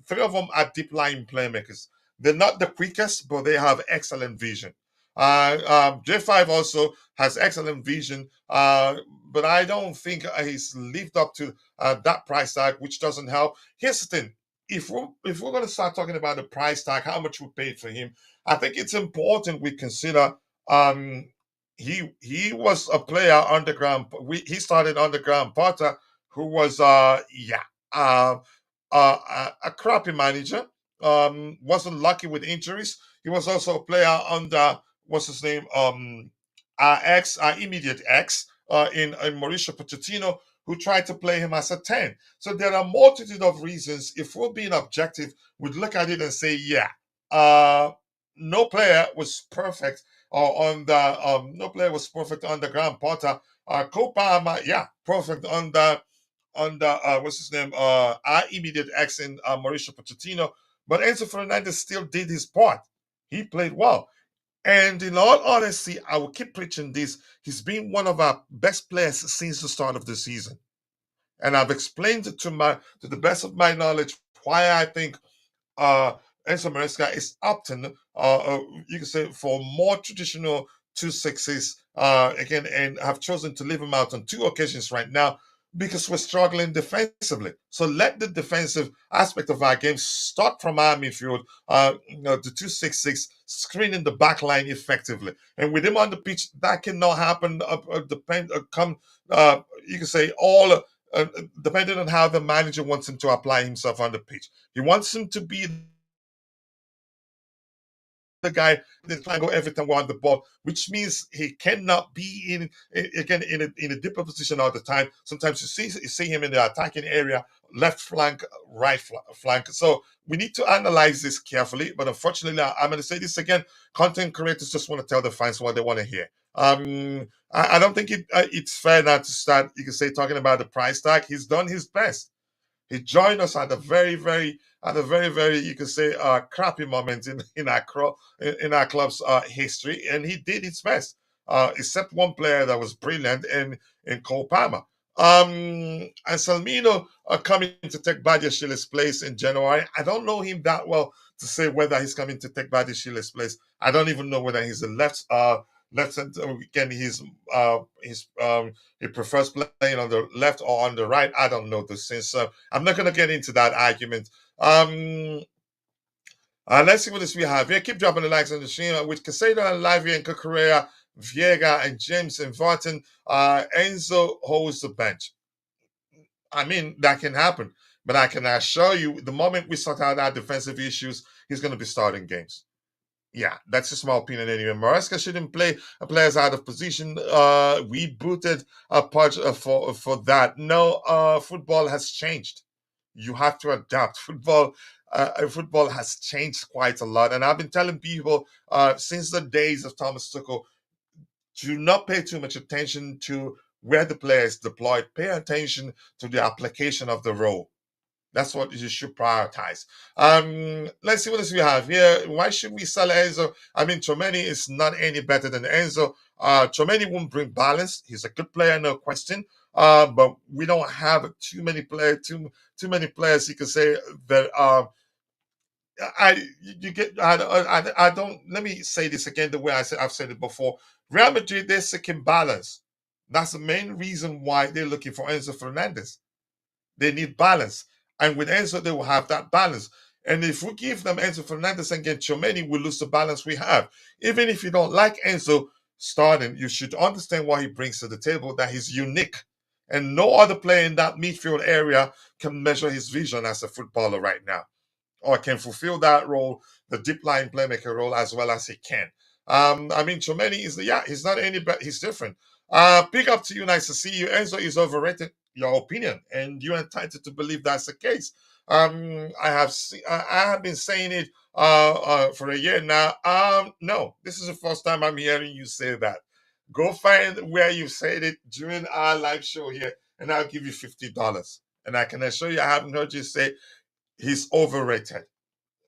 three of them are deep line playmakers. They're not the quickest, but they have excellent vision. J5 also has excellent vision, but I don't think he's lived up to that price tag, which doesn't help. Here's the thing: if we're going to start talking about the price tag, how much we paid for him, I think it's important we consider. He was a player underground. He started underground Potter, who was a crappy manager. Wasn't lucky with injuries. He was also a player under what's his name, our immediate ex, in Mauricio Pochettino, who tried to play him as a 10. So there are a multitude of reasons. If we're being objective, we'd look at it and say, yeah, uh, no player was perfect on the no player was perfect under Graham Potter. Copa, yeah, perfect under what's his name, our immediate ex in Mauricio Pochettino. But Enzo Fernandez still did his part. He played well. And in all honesty, I will keep preaching this. He's been one of our best players since the start of the season. And I've explained it to the best of my knowledge why I think uh, Enzo Maresca is opting, you can say, for more traditional 2-6s again, and have chosen to leave him out on 2 occasions right now because we're struggling defensively. So let the defensive aspect of our game start from our midfield, the 2-6-6, screening the back line effectively. And with him on the pitch, that cannot happen. You can say all. Depending on how the manager wants him to apply himself on the pitch. He wants him to be the guy that try and go every time we're on the ball, which means he cannot be again in a deeper position all the time. Sometimes you see him in the attacking area, left flank, right flank. So we need to analyze this carefully. But unfortunately, I'm going to say this again: content creators just want to tell the fans what they want to hear. I don't think it's fair now to start, you can say, talking about the price tag. He's done his best. He joined us at a very, you can say, crappy moment in our club's history, and he did his best. Except one player that was brilliant in Cole Palmer. And Salmino coming to take Badiashile's place in January. I don't know him that well to say whether he's coming to take Badiashile's place. I don't even know whether he's a left center. Again, he prefers playing on the left or on the right. I don't know this things. So I'm not going to get into that argument. Let's see what else we have here. Keep dropping the likes on the stream. With Casado and Livia and Cucurella, Viega and James and Vartan, Enzo holds the bench. I mean, that can happen. But I can assure you, the moment we sort out our defensive issues, he's going to be starting games. Yeah, that's just my opinion anyway. Maresca shouldn't play players out of position. We booted a punch for that. No, football has changed. You have to adapt. Football has changed quite a lot, and I've been telling people since the days of Thomas Tuchel, do not pay too much attention to where the player is deployed. Pay attention to the application of the role. That's what you should prioritize. Let's see what else we have here. Why should we sell Enzo? I mean, Tchouameni is not any better than Enzo. Tchouameni won't bring balance. He's a good player, no question. But we don't have too many players. You can say that. I don't. Let me say this again the way I've said it before. Real Madrid, they're seeking balance. That's the main reason why they're looking for Enzo Fernandez. They need balance. And with Enzo, they will have that balance. And if we give them Enzo Fernandez and get Tchouameni, we lose the balance we have. Even if you don't like Enzo starting, you should understand what he brings to the table, that he's unique. And no other player in that midfield area can measure his vision as a footballer right now, or can fulfill that role, the deep line playmaker role, as well as he can. I mean, Tchouameni he's not any better, he's different. Big up to you, nice to see you. Enzo is overrated, your opinion, and you're entitled to believe that's the case. I have been saying it for a year now. No, this is the first time I'm hearing you say that. Go find where you said it during our live show here, and I'll give you $50. And I can assure you, I haven't heard you say he's overrated.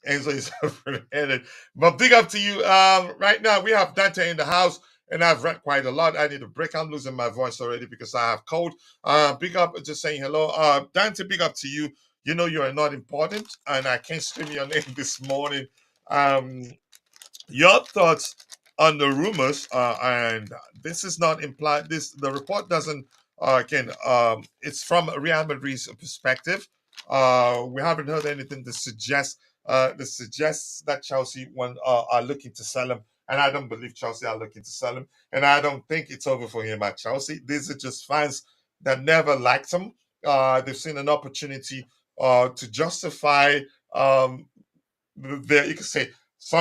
Enzo is overrated. But big up to you. Right now, we have Dante in the house, and I've read quite a lot. I need a break. I'm losing my voice already because I have cold. Big up, just saying hello. Dante, big up to you. You know you are not important, and I can't scream your name this morning. Um, your thoughts on the rumors, and this is not implied. The report doesn't. Again, it's from Real Madrid's perspective. We haven't heard anything that suggests that Chelsea are looking to sell him, and I don't believe Chelsea are looking to sell him, and I don't think it's over for him at Chelsea. These are just fans that never liked him. They've seen an opportunity to justify their, you could say,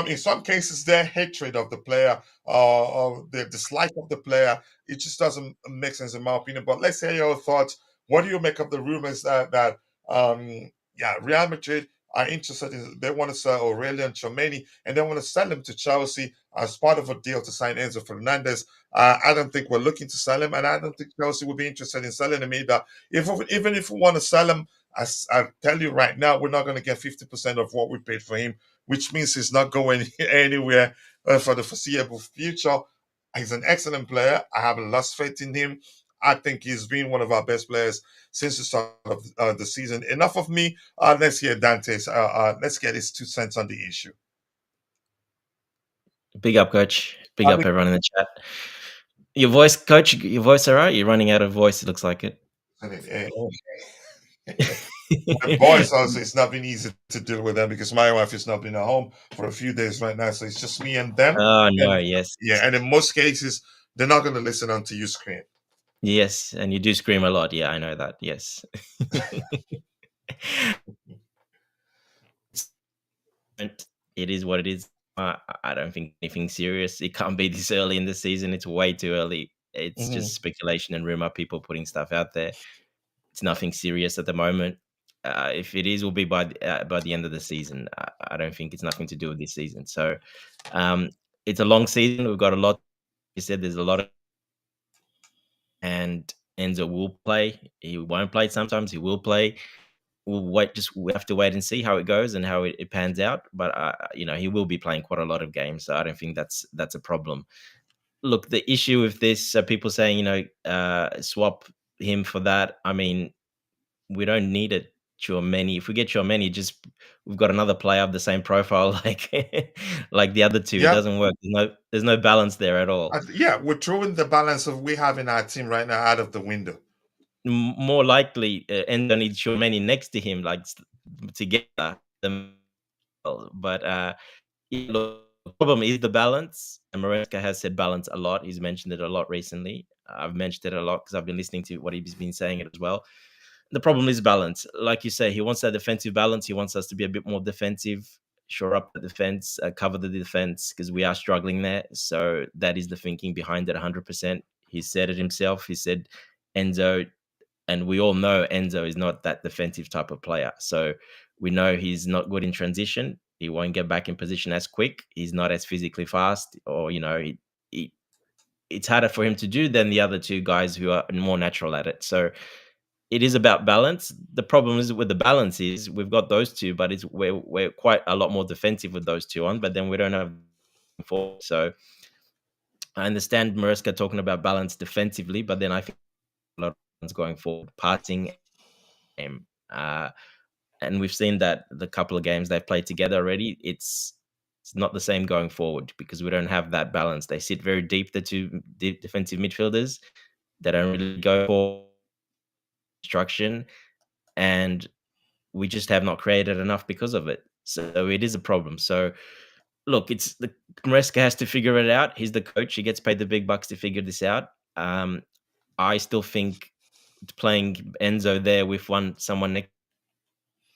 in some cases their hatred of the player or their dislike of the player, it just doesn't make sense in my opinion. But let's hear your thoughts. What do you make of the rumors that yeah, Real Madrid are interested in, they want to sell Aurelian Tchouameni and they want to sell him to Chelsea as part of a deal to sign Enzo Fernandez. I don't think we're looking to sell him, and I don't think Chelsea would be interested in selling him either. Even if we want to sell him, as I tell you right now, we're not going to get 50% of what we paid for him, which means he's not going anywhere for the foreseeable future. He's an excellent player. I haven't lost faith in him. I think he's been one of our best players since the start of the season. Enough of me. Let's hear Dante's. Let's get his 2 cents on the issue. Big up, coach. Big I up, everyone in the chat. Your voice, coach. Your voice, all right? You're running out of voice. It looks like it. My boys also, it's not been easy to deal with them because my wife has not been at home for a few days right now, so it's just me and them. Oh no, And yes, yeah, and in most cases, they're not going to listen until you scream. yes, and you do scream a lot. Yeah, I know that. Yes. It is what it is. I don't think anything serious. It can't be this early in the season. It's way too early. It's just speculation and rumor. People putting stuff out there. It's nothing serious at the moment. If it is, will be by the end of the season. I don't think it's nothing to do with this season. So it's a long season. We've got a lot. You said there's a lot of, and Enzo will play. He won't play sometimes. He will play. We'll wait. We have to wait and see how it goes and how it pans out. But he will be playing quite a lot of games, so I don't think that's a problem. Look, the issue with this, people saying, swap him for that. I mean, we don't need it. Tchouameni. If we get Tchouameni, just we've got another player of the same profile, like the other two. It Yeah, doesn't work. There's no balance there at all. yeah, we're throwing the balance of we have in our team right now out of the window. More likely, Endo needs Tchouameni next to him, like together. But yeah, look, the problem is the balance. And Maresca has said balance a lot. He's mentioned it a lot recently. I've mentioned it a lot because I've been listening to what he's been saying it as well. The problem is balance. Like you say, he wants that defensive balance. He wants us to be a bit more defensive, shore up the defense, cover the defense, because we are struggling there. So that is the thinking behind it 100%. He said it himself. He said Enzo, and we all know Enzo is not that defensive type of player. So we know he's not good in transition. He won't get back in position as quick. He's not as physically fast, or it's harder for him to do than the other two guys who are more natural at it. So it is about balance. The problem is with the balance is we've got those two, but we're quite a lot more defensive with those two on. But then we don't have forward. So I understand Maresca talking about balance defensively, but then I think a lot of balance going forward, passing, and we've seen that the couple of games they've played together already. It's not the same going forward because we don't have that balance. They sit very deep, the two defensive midfielders. They don't really go for construction, and we just have not created enough because of it. So it is a problem. So look, it's the Maresca has to figure it out. He's the coach. He gets paid the big bucks to figure this out. I still think playing Enzo there with someone next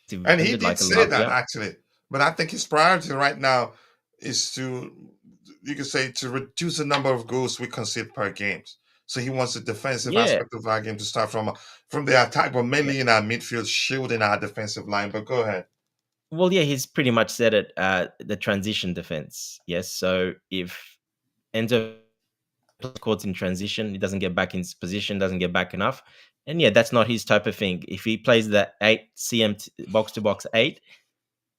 to And he him, did like a say that Lavia. actually. But I think his priority right now is to, you could say, to reduce the number of goals we concede per game. So he wants the defensive Yeah. aspect of our game to start from the attack, but mainly in our midfield, shielding our defensive line. But go ahead. Well, yeah, he's pretty much said it. The transition defense. Yes. So if Enzo caught in transition, he doesn't get back in his position, doesn't get back enough. And yeah, that's not his type of thing. If he plays the 8 CM box to box 8,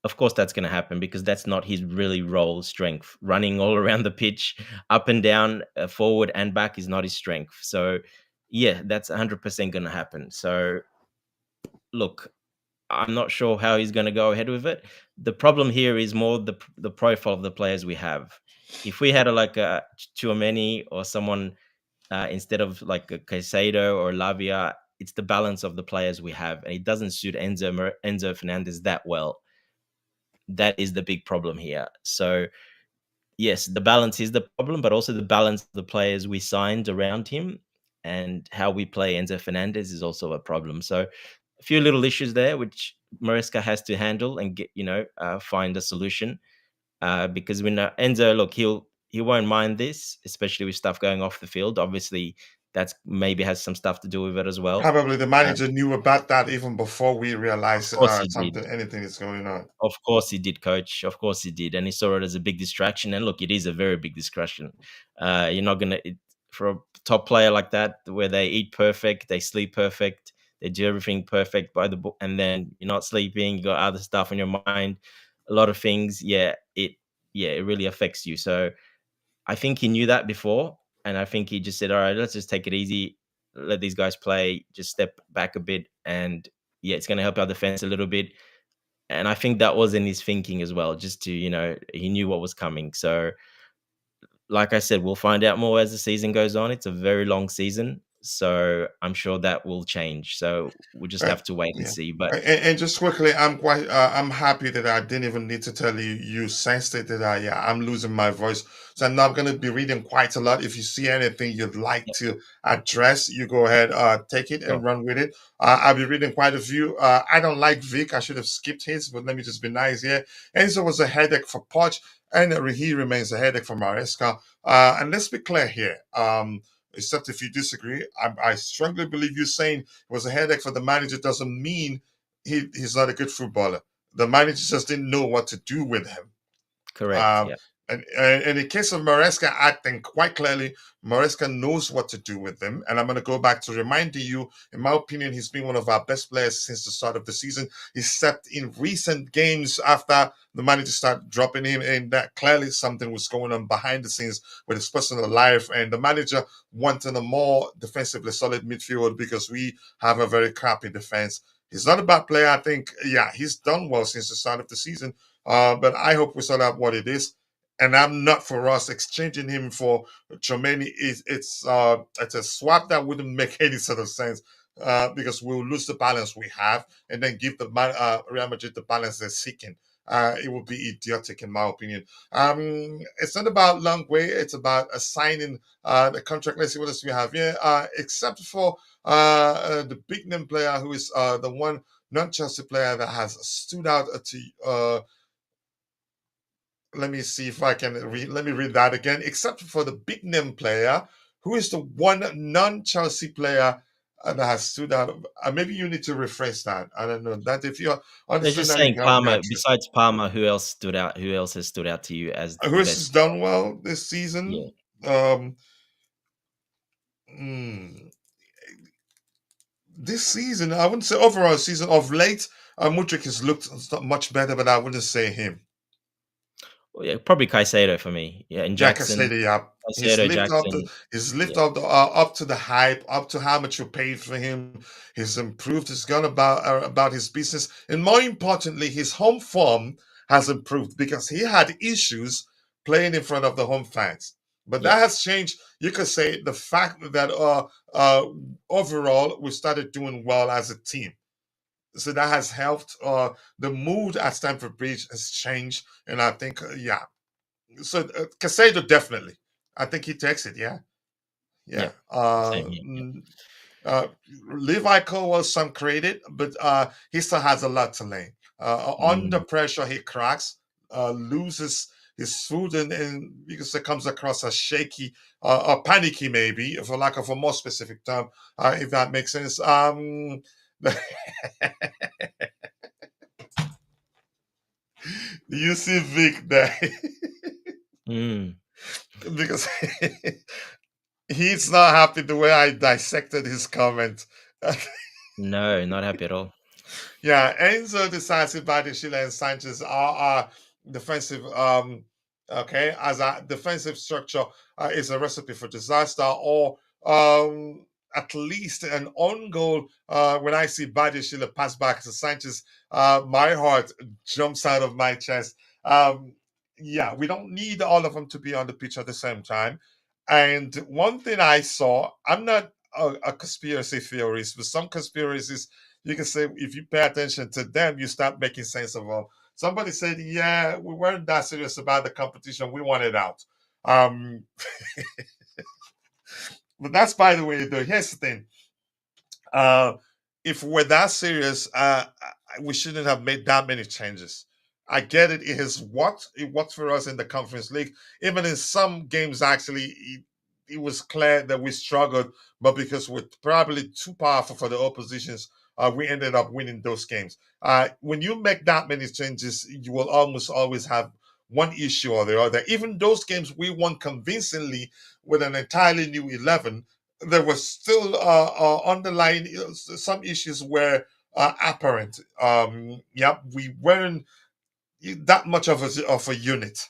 of course that's going to happen because that's not his really role strength. Running all around the pitch, up and down, forward and back is not his strength. So yeah, that's 100% going to happen. So look, I'm not sure how he's going to go ahead with it. The problem here is more the profile of the players we have. If we had a Tchouameni or someone instead of like a Caicedo or Lavia, it's the balance of the players we have, and it doesn't suit Enzo Fernandez that well. That is the big problem here. So yes, the balance is the problem, but also the balance of the players we signed around him and how we play Enzo Fernandez is also a problem. So a few little issues there, which Maresca has to handle and get, find a solution. because we know Enzo. Look, he won't mind this, especially with stuff going off the field. Obviously, that's maybe has some stuff to do with it as well. Probably the manager knew about that even before we Of realized course he did. anything is going on. Of course he did, coach. Of course he did, and he saw it as a big distraction. And look, it is a very big distraction. You're not gonna for a top player like that, where they eat perfect, they sleep perfect, they do everything perfect by the book, and then you're not sleeping. You got other stuff on your mind, a lot of things. It really affects you. So I think he knew that before, and I think he just said, "All right, let's just take it easy, let these guys play, just step back a bit, and it's going to help our defense a little bit." And I think that was in his thinking as well, just to, he knew what was coming. So, like I said, we'll find out more as the season goes on. It's a very long season. So I'm sure that will change. So we'll just Uh, have to wait and yeah. see. But And just quickly, I'm happy that I didn't even need to tell you. You sensed it that I'm losing my voice, so I'm not going to be reading quite a lot. If you see anything you'd like yeah, to address, you go ahead, take it sure. and run with it. I'll be reading quite a few. I don't like Vic. I should have skipped his, but let me just be nice here. Enzo was a headache for Poch, and he remains a headache for Maresca. And let's be clear here. Except if you disagree, I strongly believe you saying it was a headache for the manager doesn't mean he's not a good footballer. The manager just didn't know what to do with him. Correct. Um, Yeah. and in the case of Maresca, I think quite clearly Maresca knows what to do with them. And I'm going to go back to reminding you, in my opinion, he's been one of our best players since the start of the season. Except in recent games after the manager started dropping him, and that clearly something was going on behind the scenes with his personal life. And the manager wanted a more defensively solid midfield because we have a very crappy defense. He's not a bad player. I think, he's done well since the start of the season. But I hope we sort out what it is. And I'm not for us exchanging him for Tchouameni. It's a swap that wouldn't make any sort of sense because we'll lose the balance we have and then give the Real Madrid the balance they're seeking. It would be idiotic in my opinion. It's not about long way. It's about assigning the contract. Let's see what else we have here. Except for the big name player who is the one non-Chelsea player that has stood out to let me see if I can read. Let me read that again. Except for the big name player, who is the one non-Chelsea player that has stood out. Maybe you need to rephrase that. I don't know that. If you They're understand just that, you saying can help me Palmer. out too. Besides Palmer, who else stood out? Who else has stood out to you as Who the has best? done well this Yeah. season? Um, hmm, this season, I wouldn't say overall season of late. Mudryk has looked much better, but I wouldn't say him. Well, yeah, probably Caicedo for me. Yeah, and Yeah, Jackson. Casadio, yeah. Caicedo, Jackson. He's lived Yeah. up to the hype, up to how much you paid for him. He's improved. He's gone about his business, and more importantly, his home form has improved because he had issues playing in front of the home fans. But Yeah. that has changed. You could say the fact that overall we started doing well as a team. So that has helped. The mood at Stamford Bridge has changed, and I think so Casado definitely. I think he takes it. Yeah, Yeah. yeah. Same here. Yeah. Uh, Levi Cole was some credit, but he still has a lot to learn. Under Mm. pressure, he cracks, loses his food, and because it comes across as shaky or panicky, maybe, for lack of a more specific term, if that makes sense. You see Vic there Mm. because he's not happy the way I dissected his comment. No, not happy at all. Yeah, Enzo Decisive, Sheila, and Sanchez are defensive. Okay, as a defensive structure is a recipe for disaster, or at least an own goal. When I see Sheila pass back to Sanchez, my heart jumps out of my chest. Yeah, we don't need all of them to be on the pitch at the same time. And one thing I saw, I'm not a conspiracy theorist, but some conspiracies you can say if you pay attention to them, you start making sense of them. Somebody said, "Yeah, we weren't that serious about the competition. We wanted out." Um, but that's by the way. Though here's the thing: uh, if we're that serious, we shouldn't have made that many changes. I get it. It worked for us in the Conference League. Even in some games, actually, it was clear that we struggled, but because we're probably too powerful for the oppositions, we ended up winning those games. When you make that many changes, you will almost always have one issue or the other. Even those games we won convincingly with an entirely new 11, there was still underlying some issues were apparent. Yeah, we weren't that much of a unit,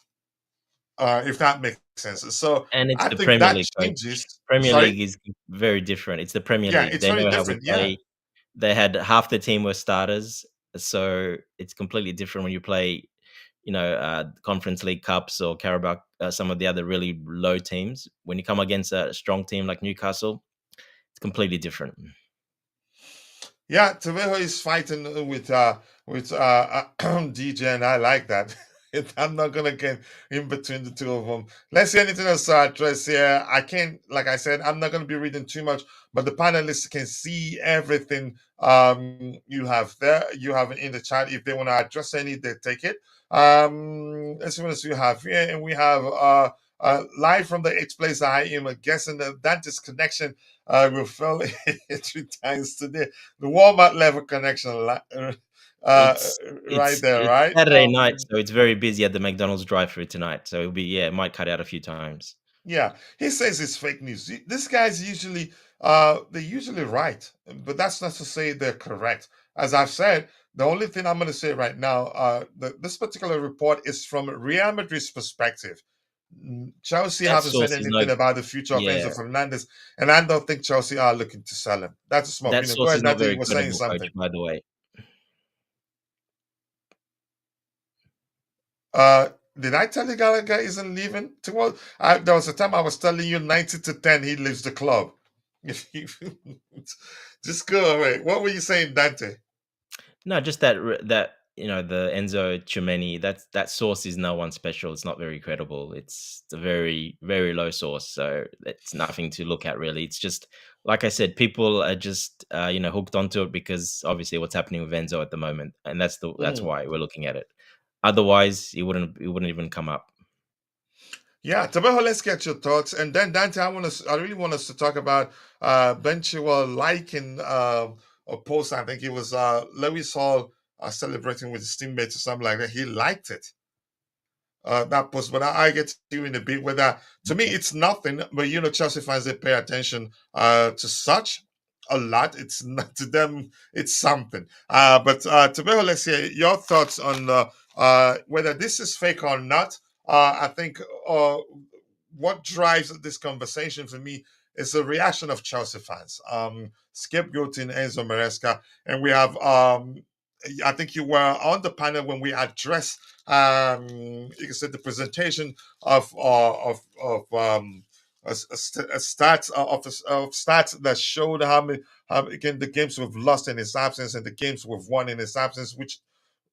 if that makes sense. So And it's I the think Premier that League, coach. changes. Premier Sorry, League is very different. It's the Premier yeah, League. it's They very know how we different. Yeah. play. They had half the team were starters, so it's completely different when you play, Conference League cups or Carabao, some of the other really low teams. When you come against a strong team like Newcastle, it's completely different. Yeah, Tavejo is fighting with DJ, and I like that. I'm not gonna get in between the two of them. Let's see anything else to address here. I can't, like I said, I'm not gonna be reading too much, but the panelists can see everything you have there. You have it in the chat. If they want to address any, they take it. Let's see what else we have here, and we have live from the eighth place. I am guessing that Dante's connection will fail 3 times today. The Walmart level connection, It's right it's there, it's right? Saturday night, so it's very busy at the McDonald's drive-through tonight. So it'll be it might cut out a few times. Yeah, he says it's fake news. This guy's usually, they're usually right, but that's not to say they're correct. As I've said, the only thing I'm going to say right now, this particular report is from Real Madrid's perspective. Chelsea That haven't said source is no anything about the future of yeah, Enzo Fernandez, and I don't think Chelsea are looking to sell him. That's just my that opinion. Go source ahead, is not Nati. You very were saying credible, coach, something. by the way. Uh, did I tell you Gallagher isn't leaving? There was a time I was telling you 90 to 10 he leaves the club. Just go away. What were you saying, Dante? No, just that the Enzo Tchouameni, that source is no one special. It's not very credible. It's a very, very low source, so it's nothing to look at really. It's just like I said, people are just hooked onto it because obviously what's happening with Enzo at the moment, and that's Mhm. why we're looking at it. Otherwise, it wouldn't even come up. Yeah, Tabeho, let's get your thoughts. And then Dante, I really want us to talk about Ben Chilwell liking a post. I think it was Lewis Hall celebrating with his teammates or something like that. He liked it. That post, but I get to you in a bit with that. To me, it's nothing, but Chelsea fans they pay attention to such a lot. It's not to them, it's something. But Tabeho, let's hear your thoughts on whether this is fake or not. I think what drives this conversation for me is the reaction of Chelsea fans, scapegoating Enzo Maresca, and we have. I think you were on the panel when we addressed, you can say, the presentation of a stats of stats that showed how again the games we've lost in his absence and the games we've won in his absence, which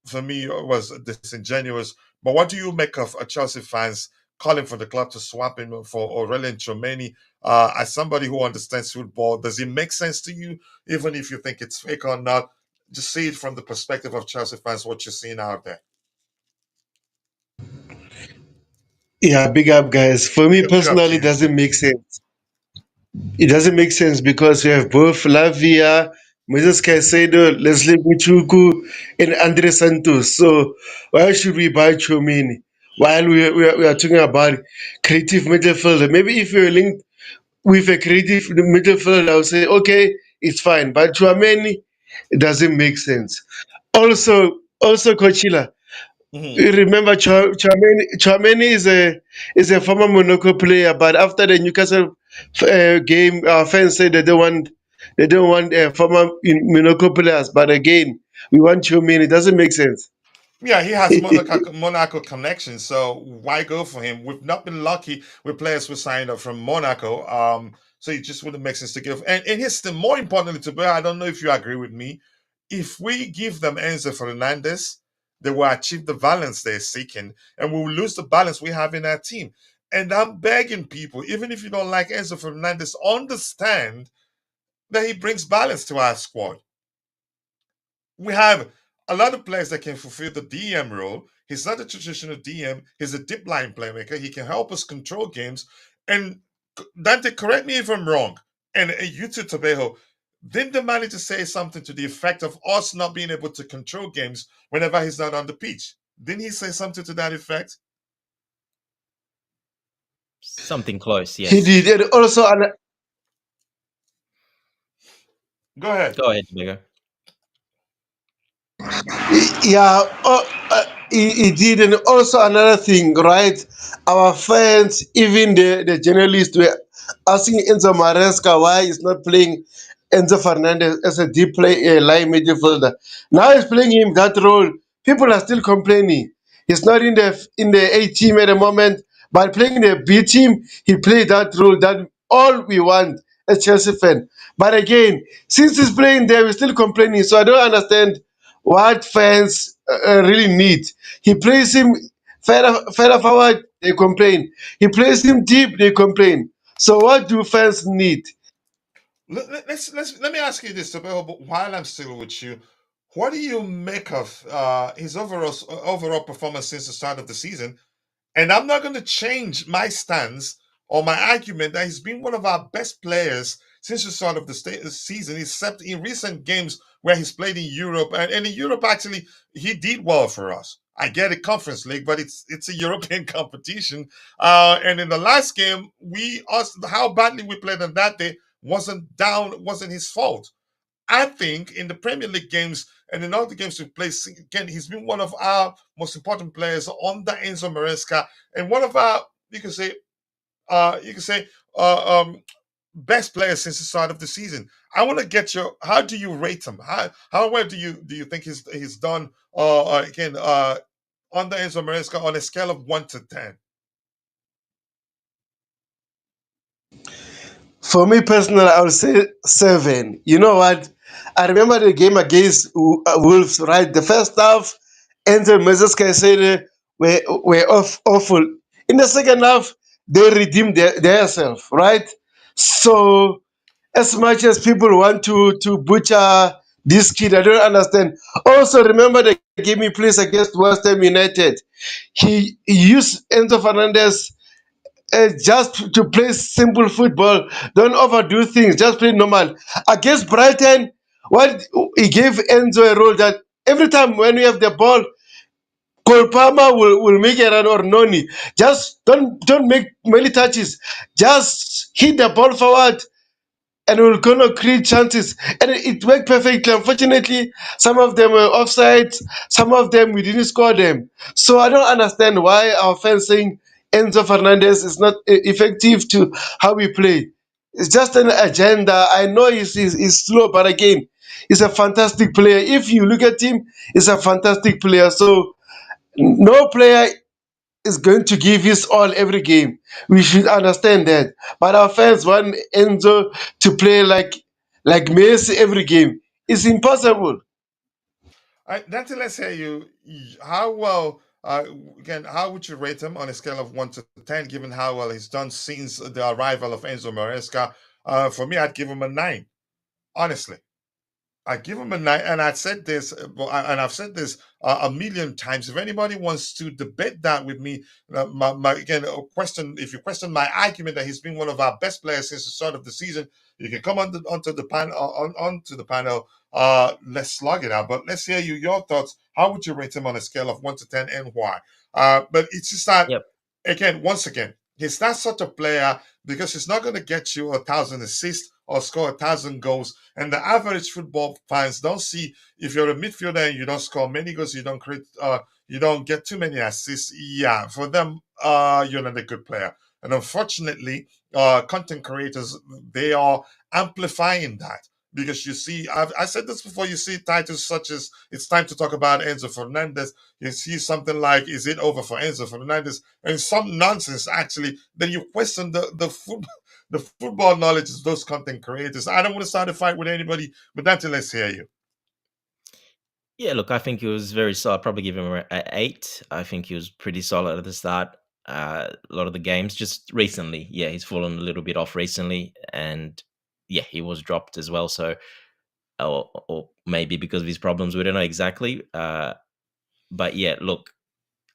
for me was disingenuous. But what do you make of Chelsea fans calling for the club to swap him for Aurelien Tchouameni? As somebody who understands football, does it make sense to you, even if you think it's fake or not? Just see it from the perspective of Chelsea fans, what you're seeing out there. Yeah, big up, guys. For me Yeah, big up to personally, it you. doesn't make sense. It doesn't make sense because we have both Lavia, Moses Caicedo, Leslie Buchuku, and Andre Santos. So why should we buy Chomini while we are talking about creative midfielder? Maybe if you're linked with a creative midfielder, I'll say, okay, it's fine. But Chouameni, it doesn't make sense. Also, Coachella. Mhm. You remember Chouameni is a former Monaco player, but after the Newcastle game, our fans said they don't want former Monaco players. But again, we want Chouameni. It doesn't make sense. Yeah, he has Monaco connection, so why go for him? We've not been lucky with players who signed up from Monaco. So it just wouldn't make sense to give. And here's the more importantly to bear, I don't know if you agree with me. If we give them Enzo Fernandez, they will achieve the balance they're seeking, and we will lose the balance we have in our team. And I'm begging people, even if you don't like Enzo Fernandez, understand that he brings balance to our squad. We have a lot of players that can fulfill the DM role. He's not a traditional DM. He's a deep line playmaker. He can help us control games. And Dante, correct me if I'm wrong. And you too, Tobejo. Didn't the manager say something to the effect of us not being able to control games whenever he's not on the pitch? Didn't he say something to that effect? Something close, He yes. did, and also Go ahead. Go ahead, Bigger. yeah, he did, and also another thing, right? Our fans, even the journalists, were asking Enzo Maresca why he's not playing Enzo Fernandez as a deep play line midfielder. Now he's playing him that role. People are still complaining. He's not in the A team at the moment, but playing the B team, he played that role. That all we want as Chelsea fan. But again, since he's playing there, we're still complaining. So I don't understand what fans really need. He plays him further forward, they complain. He plays him deep, they complain. So what do fans need? Let me ask you this, Tobejo, but while I'm still with you, what do you make of his overall performance since the start of the season? And I'm not going to change my stance or my argument that he's been one of our best players since the start of the season, except in recent games where he's played in Europe. And in Europe, actually, he did well for us. I get it, Conference League, but it's a European competition. And in the last game, how badly we played on that day wasn't his fault. I think in the Premier League games and in all the games we played, again, he's been one of our most important players under Enzo Maresca and one of our, you can say, best players since the start of the season. I want to get how do you rate him? How well do you think he's done? Again, under Enzo Maresca on a scale of 1 to 10. For me personally, I would say 7. You know what? I remember the game against Wolves, right? The first half, Enzo and Moses Caicedo were awful. In the second half, they redeemed themselves, right? So, as much as people want to butcher this kid, I don't understand. Also, remember the game he plays against West Ham United. He used Enzo Fernandez just to play simple football. Don't overdo things. Just play normal. Against Brighton, what he gave Enzo a role that every time when we have the ball, Cole Palmer will make a run or Noni. Just don't make many touches. Just hit the ball forward and we're gonna create chances. And it worked perfectly. Unfortunately, some of them were offside, some of them we didn't score them. So I don't understand why our fans saying Enzo Fernandez is not effective to how we play. It's just an agenda. I know he's slow, but again, he's a fantastic player. If you look at him, he's a fantastic player. So no player is going to give his all every game. We should understand that. But our fans want Enzo to play like Messi every game. It's impossible. Nancy, let's hear you. How well, again, how would you rate him on a scale of 1 to 10, given how well he's done since the arrival of Enzo Maresca? For me, I'd give him a 9, honestly. I give him a 9, and I said this, and I've said this a million times. If anybody wants to debate that with me, again, if you question my argument that he's been one of our best players since the start of the season, you can come onto the panel. Onto the panel. Let's slug it out. But let's hear your thoughts. How would you rate him on a scale of 1 to 10, and why? But it's just that, Yep. once again, he's not such a player because he's not going to get you 1,000 assists or score 1,000 goals. And the average football fans don't see, if you're a midfielder and you don't score many goals, you don't get too many assists. Yeah, for them, you're not a good player. And unfortunately, content creators, they are amplifying that. Because you see, I said this before, you see titles such as "It's time to talk about Enzo Fernandez." You see something like "Is it over for Enzo Fernandez?" and some nonsense actually. Then you question the football knowledge of those content creators. I don't want to start a fight with anybody, but that's let's hear you. Yeah, look, I think he was very solid. I'd probably give him an 8. I think he was pretty solid at the start. A lot of the games, just recently, yeah, he's fallen a little bit off recently, and yeah, he was dropped as well. So, or maybe because of his problems, we don't know exactly. But yeah, look,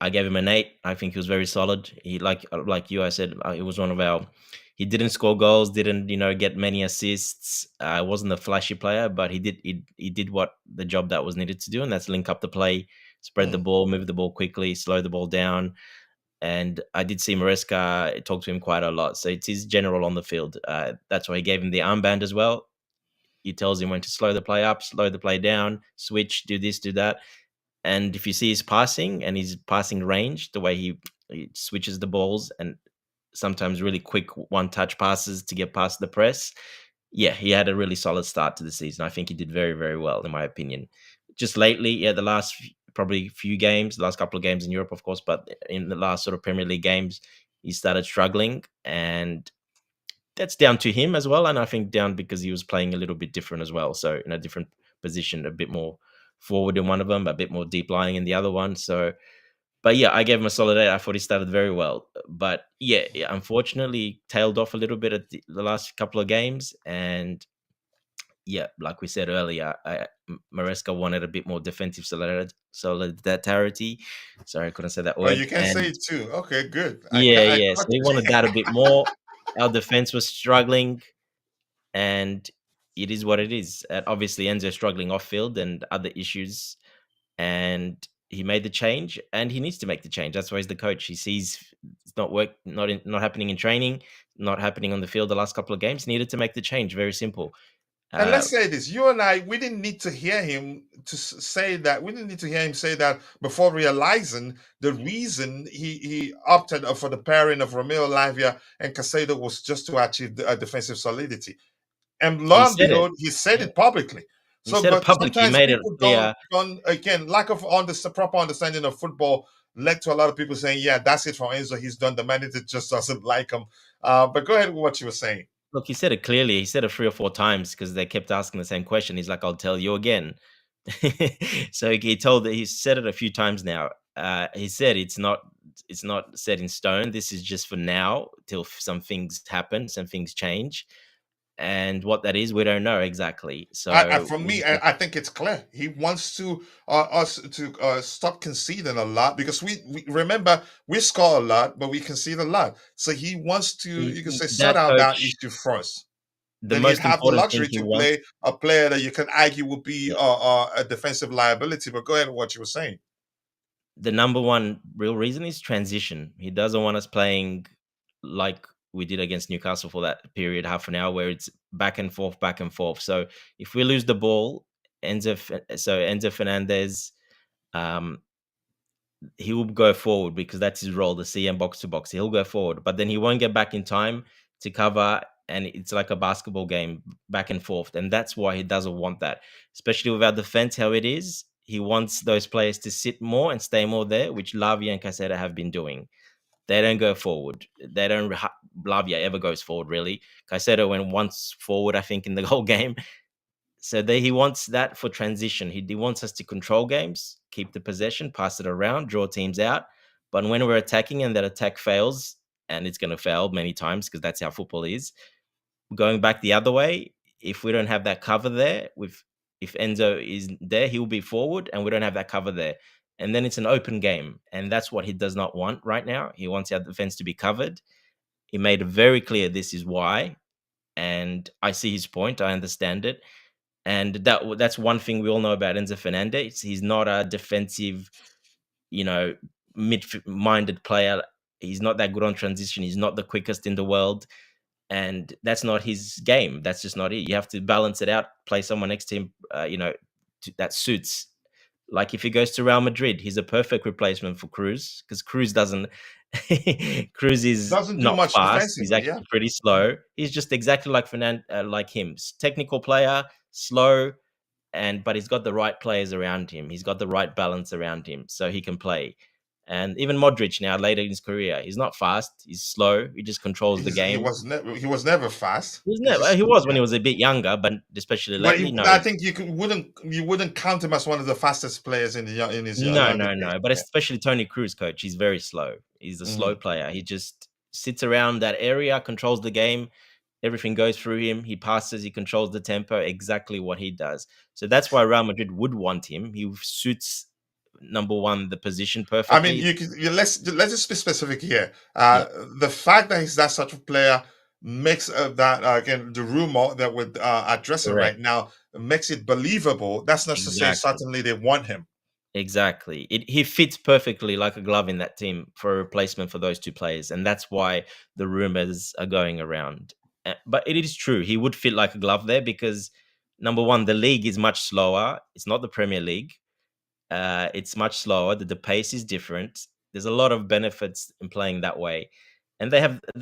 I gave him an 8. I think he was very solid. He like you, I said, it was one of our. He didn't score goals, didn't get many assists. Wasn't a flashy player, but he did what the job that was needed to do, and that's link up the play, spread the Mm. ball, move the ball quickly, slow the ball down. And I did see Maresca talk to him quite a lot, so it's his general on the field. That's why he gave him the armband as well. He tells him when to slow the play up, slow the play down, switch, do this, do that. And if you see his passing and his passing range, the way he switches the balls and sometimes really quick one-touch passes to get past the press, yeah, he had a really solid start to the season. I think he did very, very well, in my opinion. Just lately, yeah, the last probably few games, the last couple of games in Europe, of course, but in the last sort of Premier League games, he started struggling, and that's down to him as well. And I think down because he was playing a little bit different as well. So in a different position, a bit more forward in one of them, a bit more deep lying in the other one. So, but yeah, I gave him a solid 8. I thought he started very well. But yeah, unfortunately, tailed off a little bit at the last couple of games. And yeah, like we said earlier, Maresca wanted a bit more defensive solidarity. Sorry, I couldn't say that Oh, you word. can say And it too. Okay, good. I yeah. So caught he wanted it. that a bit more. Our defense was struggling, and it is what it is. Obviously, Enzo struggling off field and other issues, and he made the change, and he needs to make the change. That's why he's the coach. He sees it's not happening in training, not happening on the field the last couple of games. He needed to make the change. Very simple. And Uh, let's say this: you and I, we didn't need to hear him say that. We didn't need to hear him say that before realizing the reason he opted for the pairing of Romeo Lavia and Casado was just to achieve defensive solidity. And lo he and said it. behold, he said Yeah. it publicly. He So, said it but publicly. He sometimes made it people clear. don't again, lack of proper understanding of football led to a lot of people saying, "Yeah, that's it for Enzo. He's done. The manager just doesn't like him." But go ahead with what you were saying. Look, he said it clearly. He said it 3 or 4 times because they kept asking the same question. He's like, "I'll tell you again." So he said it a few times now. He said it's not set in stone. This is just for now till some things happen, some things change, and what that is, we don't know exactly. So For we me, just have I think it's clear. He wants to us to stop conceding a lot because we remember we score a lot, but we concede a lot. So he wants to, you can say, sort that out that coach. issue first. The Then he'd most have the important thing luxury he to wants. play a player that you can argue would be Yeah. a defensive liability. But go ahead with what you were saying. The number one real reason is transition. He doesn't want us playing like we did against Newcastle for that period, half an hour, where it's back and forth, back and forth. So if we lose the ball, Enzo Fernandez, um, he will go forward because that's his role, the CM box to box. He'll go forward, but then he won't get back in time to cover, and it's like a basketball game, back and forth. And that's why he doesn't want that, especially with our defense, how it is. He wants those players to sit more and stay more there, which Lavia and Caseta have been doing. They don't go forward. They don't. Lavia ever goes forward, really. Caicedo went once forward, I think, in the whole game. So he wants that for transition. He wants us to control games, keep the possession, pass it around, draw teams out. But when we're attacking and that attack fails, and it's going to fail many times because that's how football is, going back the other way, if we don't have that cover there, if Enzo is there, he'll be forward, and we don't have that cover there. And then it's an open game. And that's what he does not want right now. He wants our defense to be covered. He made it very clear this is why. And I see his point. I understand it. And that's one thing we all know about Enzo Fernandez. He's not a defensive, you know, mid-minded player. He's not that good on transition. He's not the quickest in the world, and that's not his game. That's just not it. You have to balance it out. Play someone next to him, that suits. Like if he goes to Real Madrid, he's a perfect replacement for Cruz because Cruz doesn't. Cruz is Doesn't do not much fast. He's defensively, yeah. actually pretty slow. He's just exactly like like him. Technical player, slow, but he's got the right players around him. He's got the right balance around him, so he can play. And even Modric now, later in his career, he's not fast. He's slow. He just controls the He game. was never fast. He was He's never. just He was when yeah. he was a bit younger, but especially But lately, no. I think you wouldn't count him as one of the fastest players in his No, younger no, days. no. But especially Tony Cruz, coach, he's very slow. He's a slow Mhm. player. He just sits around that area, controls the game. Everything goes through him. He passes. He controls the tempo. Exactly what he does. So that's why Real Madrid would want him. He suits number one, the position I mean, perfectly. let's just be specific here. Yeah, The fact that he's that such a player makes that again the rumor that we're addressing correct. right now makes it believable. That's not to say Exactly. certainly they want him. Exactly. He fits perfectly like a glove in that team for a replacement for those two players, and that's why the rumors are going around. But it is true he would fit like a glove there because number one, the league is much slower. It's not the Premier League. It's much slower. The pace is different. There's a lot of benefits in playing that way, and they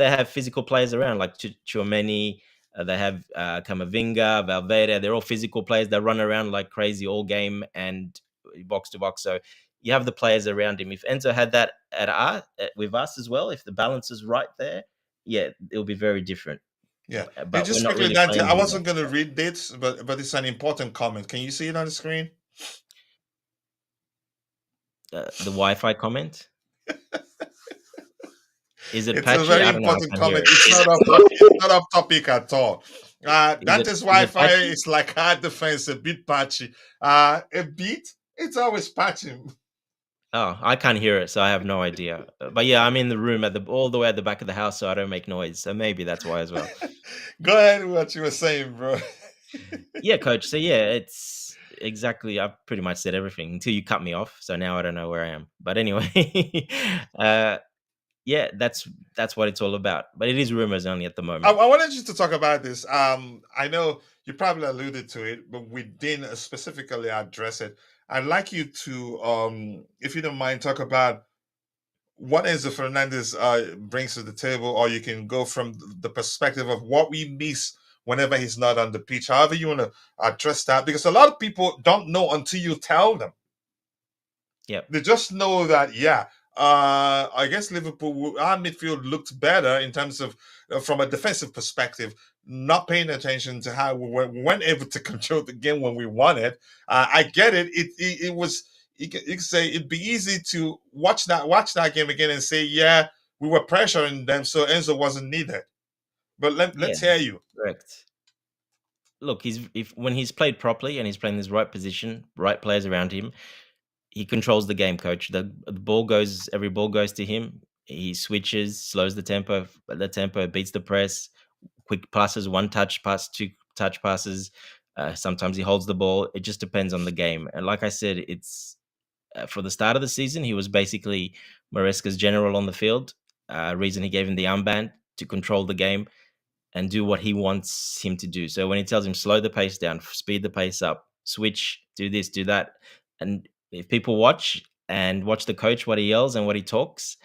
have physical players around like Tchouameni. They have Camavinga, Valverde. They're all physical players that run around like crazy all game and box to box. So you have the players around him. If Enzo had that with us as well, if the balance is right there, yeah, it'll be very different. Yeah. Hey, But we're just not quickly, really Dante, playing I him wasn't that. going to read this, but it's an important comment. Can you see it on the screen? The Wi-Fi comment. Is it It's a patchy? very I don't know. I important can't hear comment. it. It's not off topic at all. Is it Dante's is it Wi-Fi patchy? is like hard defense, a bit patchy. A bit? It's always patchy. Oh, I can't hear it, so I have no idea. But yeah, I'm in the room all the way at the back of the house, so I don't make noise. So maybe that's why as well. Go ahead with what you were saying, bro. Yeah, coach. So yeah, it's exactly. I've pretty much said everything until you cut me off. So now I don't know where I am. But anyway, uh, yeah, that's what it's all about. But it is rumors only at the moment. I wanted you to talk about this. I know you probably alluded to it, but we didn't specifically address it. I'd like you to, if you don't mind, talk about what Enzo Fernandez brings to the table, or you can go from the perspective of what we miss whenever he's not on the pitch. However, you want to address that, because a lot of people don't know until you tell them. Yep. They just know that, yeah, I guess Liverpool, our midfield looked better in terms of, from a defensive perspective, not paying attention to how we weren't able to control the game when we wanted. I get it. It was, you could say it'd be easy to watch that game again and say, yeah, we were pressuring them, so Enzo wasn't needed. But Yeah. let's hear you. Correct. Look, when he's played properly and he's playing his right position, right players around him, he controls the game, coach. Every ball goes to him. He switches, slows the tempo, beats the press, quick passes, one touch pass, two touch passes. Sometimes he holds the ball. It just depends on the game. And like I said, it's for the start of the season, he was basically Maresca's general on the field. Reason he gave him the armband to control the game and do what he wants him to do. So when he tells him slow the pace down, speed the pace up, switch, do this, do that, and if people watch the coach what he yells and what he talks,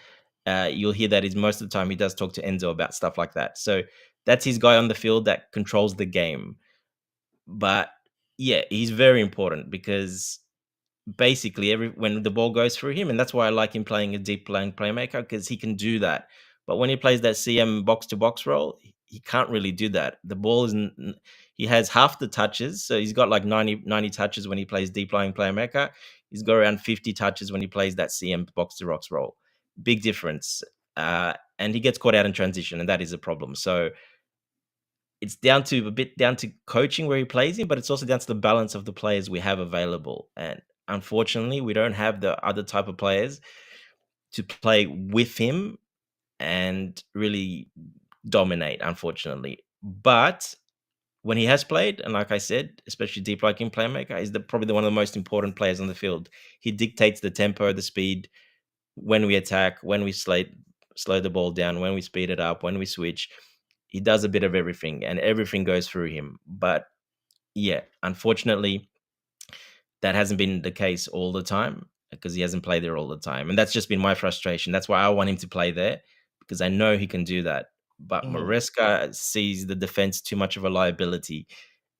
you'll hear that is most of the time he does talk to Enzo about stuff like that. So that's his guy on the field that controls the game. But yeah, he's very important because basically when the ball goes through him, and that's why I like him playing a deep playing playmaker because he can do that. But when he plays that CM box to box role, he can't really do that. The ball isn't. He has half the touches, so he's got like 90 touches when he plays deep lying playmaker. He's got around 50 touches when he plays that CM box to box role. Big difference, and he gets caught out in transition, and that is a problem. So it's a bit down to coaching where he plays in, but it's also down to the balance of the players we have available. And unfortunately, we don't have the other type of players to play with him and really dominate, unfortunately. But when he has played, and like I said, especially deep liking playmaker, is probably one of the most important players on the field. He dictates the tempo, the speed, when we attack, when we slow the ball down, when we speed it up, when we switch. He does a bit of everything, and everything goes through him. But yeah, unfortunately, that hasn't been the case all the time because he hasn't played there all the time. And that's just been my frustration. That's why I want him to play there because I know he can do that. But Mhm. Maresca sees the defense too much of a liability.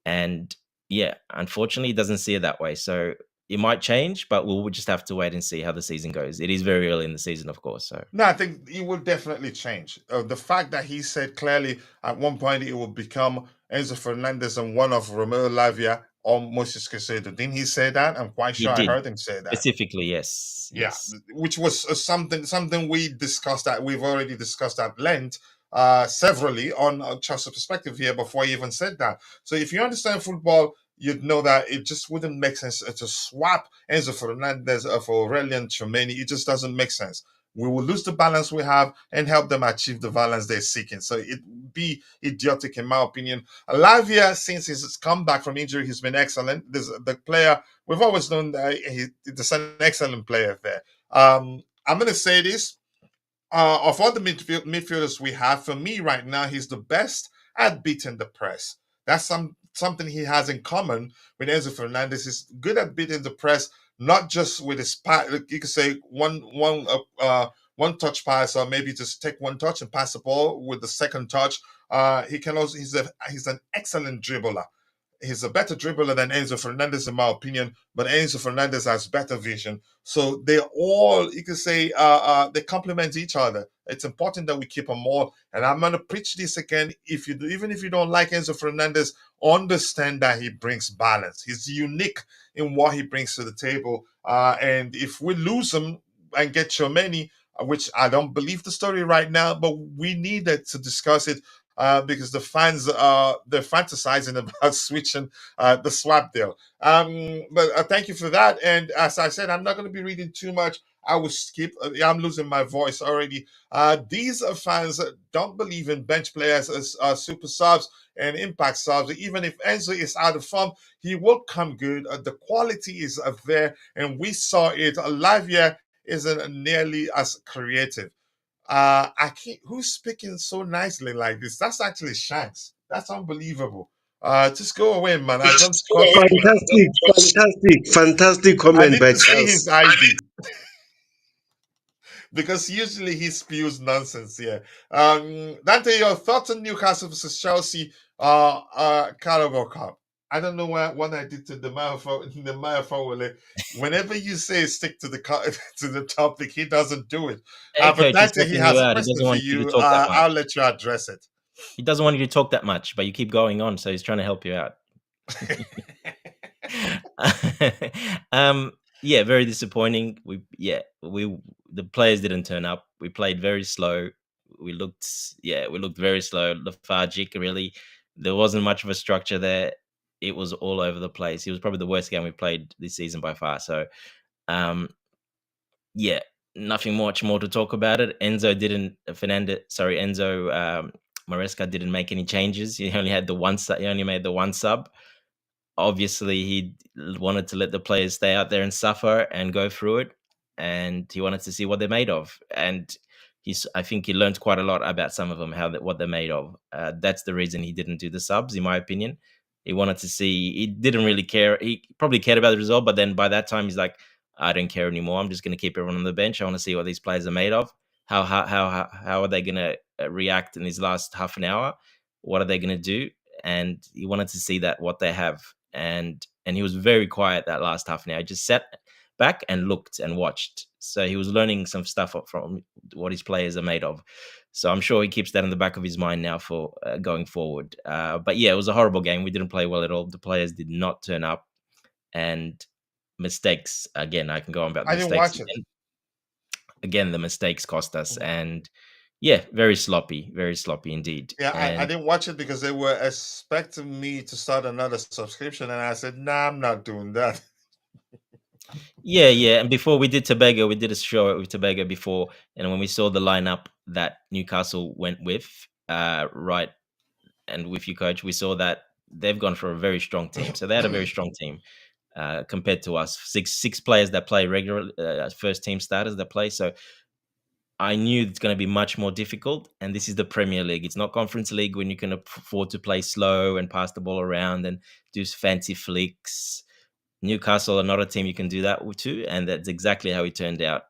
And yeah, unfortunately, he doesn't see it that way. So it might change, but we'll just have to wait and see how the season goes. It is very early in the season, of course. So No, I think it will definitely change. The fact that he said clearly at one point it will become Enzo Fernandez and one of Romeo Lavia or Moses Caicedo. Didn't he say that? I'm quite he sure I did heard him say that. specifically, yes, Yeah, yes. which was something we discussed that we've already discussed at length severally on Chelsea perspective here before he even said that. So if you understand football, you'd know that it just wouldn't make sense to swap Enzo Fernandez for Aurelian Tchouameni. It just doesn't make sense. We will lose the balance we have and help them achieve the balance they're seeking. So it would be idiotic, in my opinion. Lavia, since his comeback from injury, he's been excellent. This the player we've always known that he's an excellent player there. I'm going to say this: of all the midfielders we have, for me right now, he's the best at beating the press. That's something he has in common with Enzo Fernandez. He's good at beating the press, not just with his pass. You could say one touch pass, or maybe just take one touch and pass the ball with the second touch. He can also he's an excellent dribbler. He's a better dribbler than Enzo Fernandez, in my opinion, but Enzo Fernandez has better vision. So they all, you could say, they complement each other. It's important that we keep them all. And I'm gonna preach this again. If you do, even if you don't like Enzo Fernandez, understand that he brings balance. He's unique in what he brings to the table. And if we lose him and get Tchouameni, which I don't believe the story right now, but we needed to discuss it because the fans they're fantasizing about switching the swap deal. But thank you for that. And as I said, I'm not going to be reading too much. I will skip. I'm losing my voice already. These fans don't believe in bench players as super subs and impact subs. Even if Enzo is out of form, he will come good. The quality is there, and we saw it. Lavia isn't nearly as creative. I can't. Who's speaking so nicely like this? That's actually Shanks. That's unbelievable. Just go away, man. I don't call people. Fantastic I comment need by to see Charles. his ID because usually he spews nonsense here. Dante, your thoughts on Newcastle versus Chelsea? Carabao Cup. I don't know what I did to the Maya. Whenever you say stick to the to the topic, he doesn't do it. Hey, But coach, he's Dante, he helping you has a out. He question doesn't for want you to you. talk that I'll much. let you address it. He doesn't want you to talk that much, but you keep going on, so he's trying to help you out. Yeah, very disappointing. The players didn't turn up. We played very slow. We looked very slow, lethargic. Really, there wasn't much of a structure there. It was all over the place. It was probably the worst game we played this season by far. So, um, yeah, nothing much more to talk about it. Enzo Maresca didn't make any changes. He only had the one. He only made the one sub. Obviously, he wanted to let the players stay out there and suffer and go through it, and he wanted to see what they're made of. And I think he learned quite a lot about some of them, what they're made of. That's the reason he didn't do the subs, in my opinion. He wanted to see. He didn't really care. He probably cared about the result, but then by that time, he's like, I don't care anymore. I'm just going to keep everyone on the bench. I want to see what these players are made of. How are they going to react in his last half an hour? What are they going to do? And he wanted to see that what they have, and he was very quiet that last half an hour. He just sat back and looked and watched. So he was learning some stuff from what his players are made of. So I'm sure he keeps that in the back of his mind now for going forward. But yeah, it was a horrible game. We didn't play well at all. The players did not turn up, and mistakes again. I can go on about I the didn't mistakes watch it. again. The mistakes cost us, Mhm. and yeah, very sloppy indeed. Yeah, I And didn't watch it because they were expecting me to start another subscription, and I said, "Nah, I'm not doing that." yeah. And before we did Tobago, we did a show with Tobago before, and when we saw the lineup that Newcastle went with, right, and with you, coach, we saw that they've gone for a very strong team. So they had a very strong team compared to us. Six players that play regular first team starters that play. So I knew it's going to be much more difficult. And this is the Premier League. It's not Conference League when you can afford to play slow and pass the ball around and do fancy flicks. Newcastle are not a team you can do that to, and that's exactly how it turned out.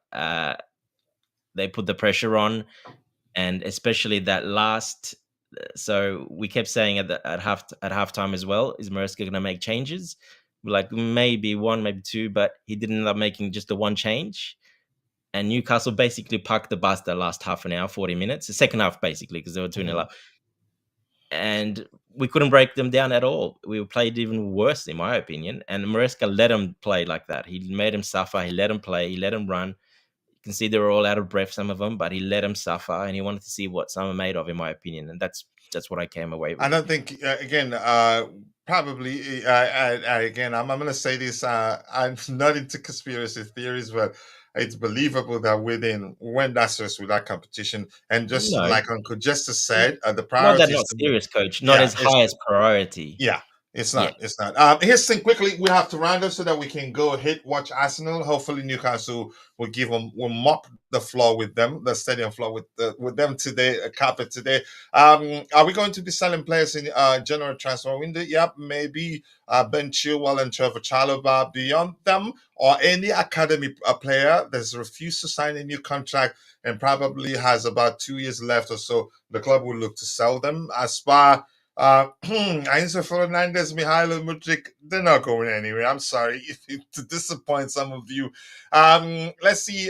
They put the pressure on, and especially that last. So we kept saying at halftime as well, is Maresca going to make changes? We're like maybe one, maybe two, but he didn't end up making just the one change. And Newcastle basically parked the bus the last half an hour, 40 minutes, the second half basically, because they were 2-0 Mhm. up. And we couldn't break them down at all. We played even worse, in my opinion. And Maresca let them play like that. He made them suffer. He let them play. He let them run. You can see they were all out of breath, some of them, but he let them suffer. And he wanted to see what some are made of, in my opinion. And that's That's what I came away with. I don't think again. Probably. Again, I'm going to say this. I'm not into conspiracy theories, but it's believable that within when that's just with that competition, and just No, like Uncle Justice said, the not that priorities. not serious, coach. Not Yeah, as high as priority. yeah, it's Yeah. not. It's not. Here's the thing quickly. We have to round up so that we can go hit watch Arsenal. Hopefully, Newcastle will mop the floor with them, the stadium floor with them today, a carpet today. Are we going to be selling players in January transfer window? Yep, maybe Ben Chilwell and Trevor Chalobah. Beyond them, or any academy player that's refused to sign a new contract and probably has about 2 years left or so, the club will look to sell them. As far Enzo Fernandez, Mihailo Mudryk, they're not going anywhere. I'm sorry to disappoint some of you. Let's see.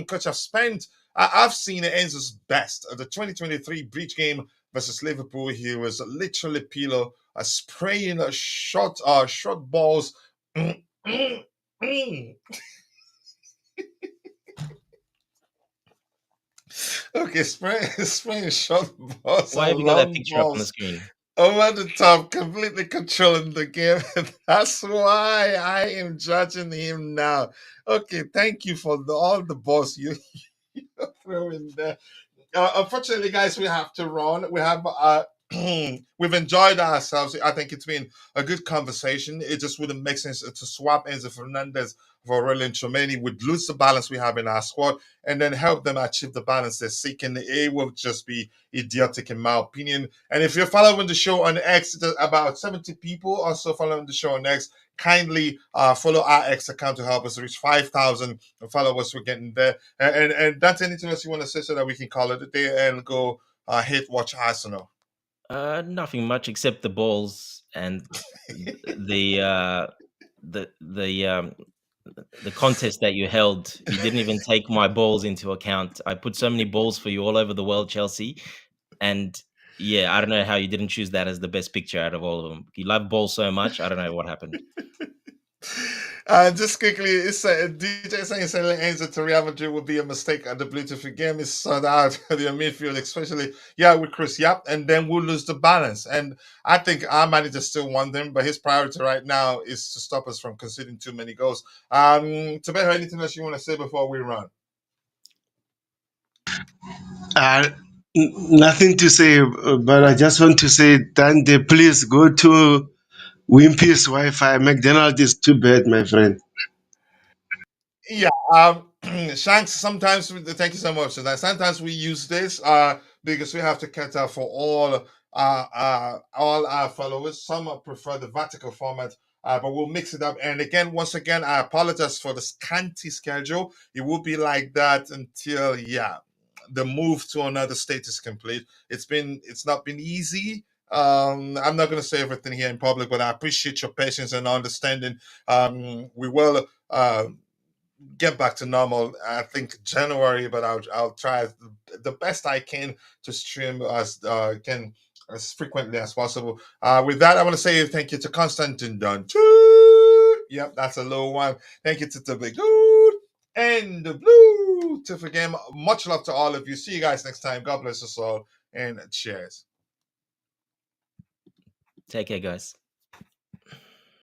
Coach, I've seen Enzo's best. The 2023 breach game versus Liverpool, he was literally Pilo, spraying short balls. Okay, spraying short balls Why have and you got that long picture up on the balls screen? over the top, completely controlling the game. That's why I am judging him now. Okay, thank you for all the balls you throw in there. Unfortunately, guys, we have to run. We have we've enjoyed ourselves. I think it's been a good conversation. It just wouldn't make sense to swap Enzo Fernandez for Aurelien Tchouameni. Would lose the balance we have in our squad, and then help them achieve the balance they're seeking. It will just be idiotic, in my opinion. And if you're following the show on X, there's about 70 people also following the show on X. Kindly follow our X account to help us reach 5,000 followers. We're getting there. And that's anything else you want to say so that we can call it a day and go hit watch Arsenal. Nothing much except the balls and the the contest that you held. You didn't even take my balls into account. I put so many balls for you all over the world, Chelsea, and yeah, I don't know how you didn't choose that as the best picture out of all of them. You love balls so much. I don't know what happened. Just quickly, it's DJ saying selling Enzo to Real Madrid would be a mistake at the Bluetooth game is sold out their midfield, especially with Chris. Yep, and then we'll lose the balance. And I think our manager still wants them, but his priority right now is to stop us from conceding too many goals. Tabeho, anything else you want to say before we run? Uh, Nothing to say, but I just want to say, Dante, please go to Wimpy's Wi-Fi. McDonald's is too bad, my friend. Yeah, Shanks. Sometimes, thank you so much. So that sometimes we use this because we have to cater for all our followers. Some prefer the vertical format, but we'll mix it up. And again, once again, I apologize for the scanty schedule. It will be like that until the move to another state is complete. It's not been easy. I'm not going to say everything here in public, but I appreciate your patience and understanding. We will get back to normal. I think January, but I'll try the best I can to stream as frequently as possible. With that, I want to say thank you to Constantine Dunn. Yep, that's a low one. Thank you to the big good and the blue to game. Much love to all of you. See you guys next time. God bless us all and cheers. Take care, guys.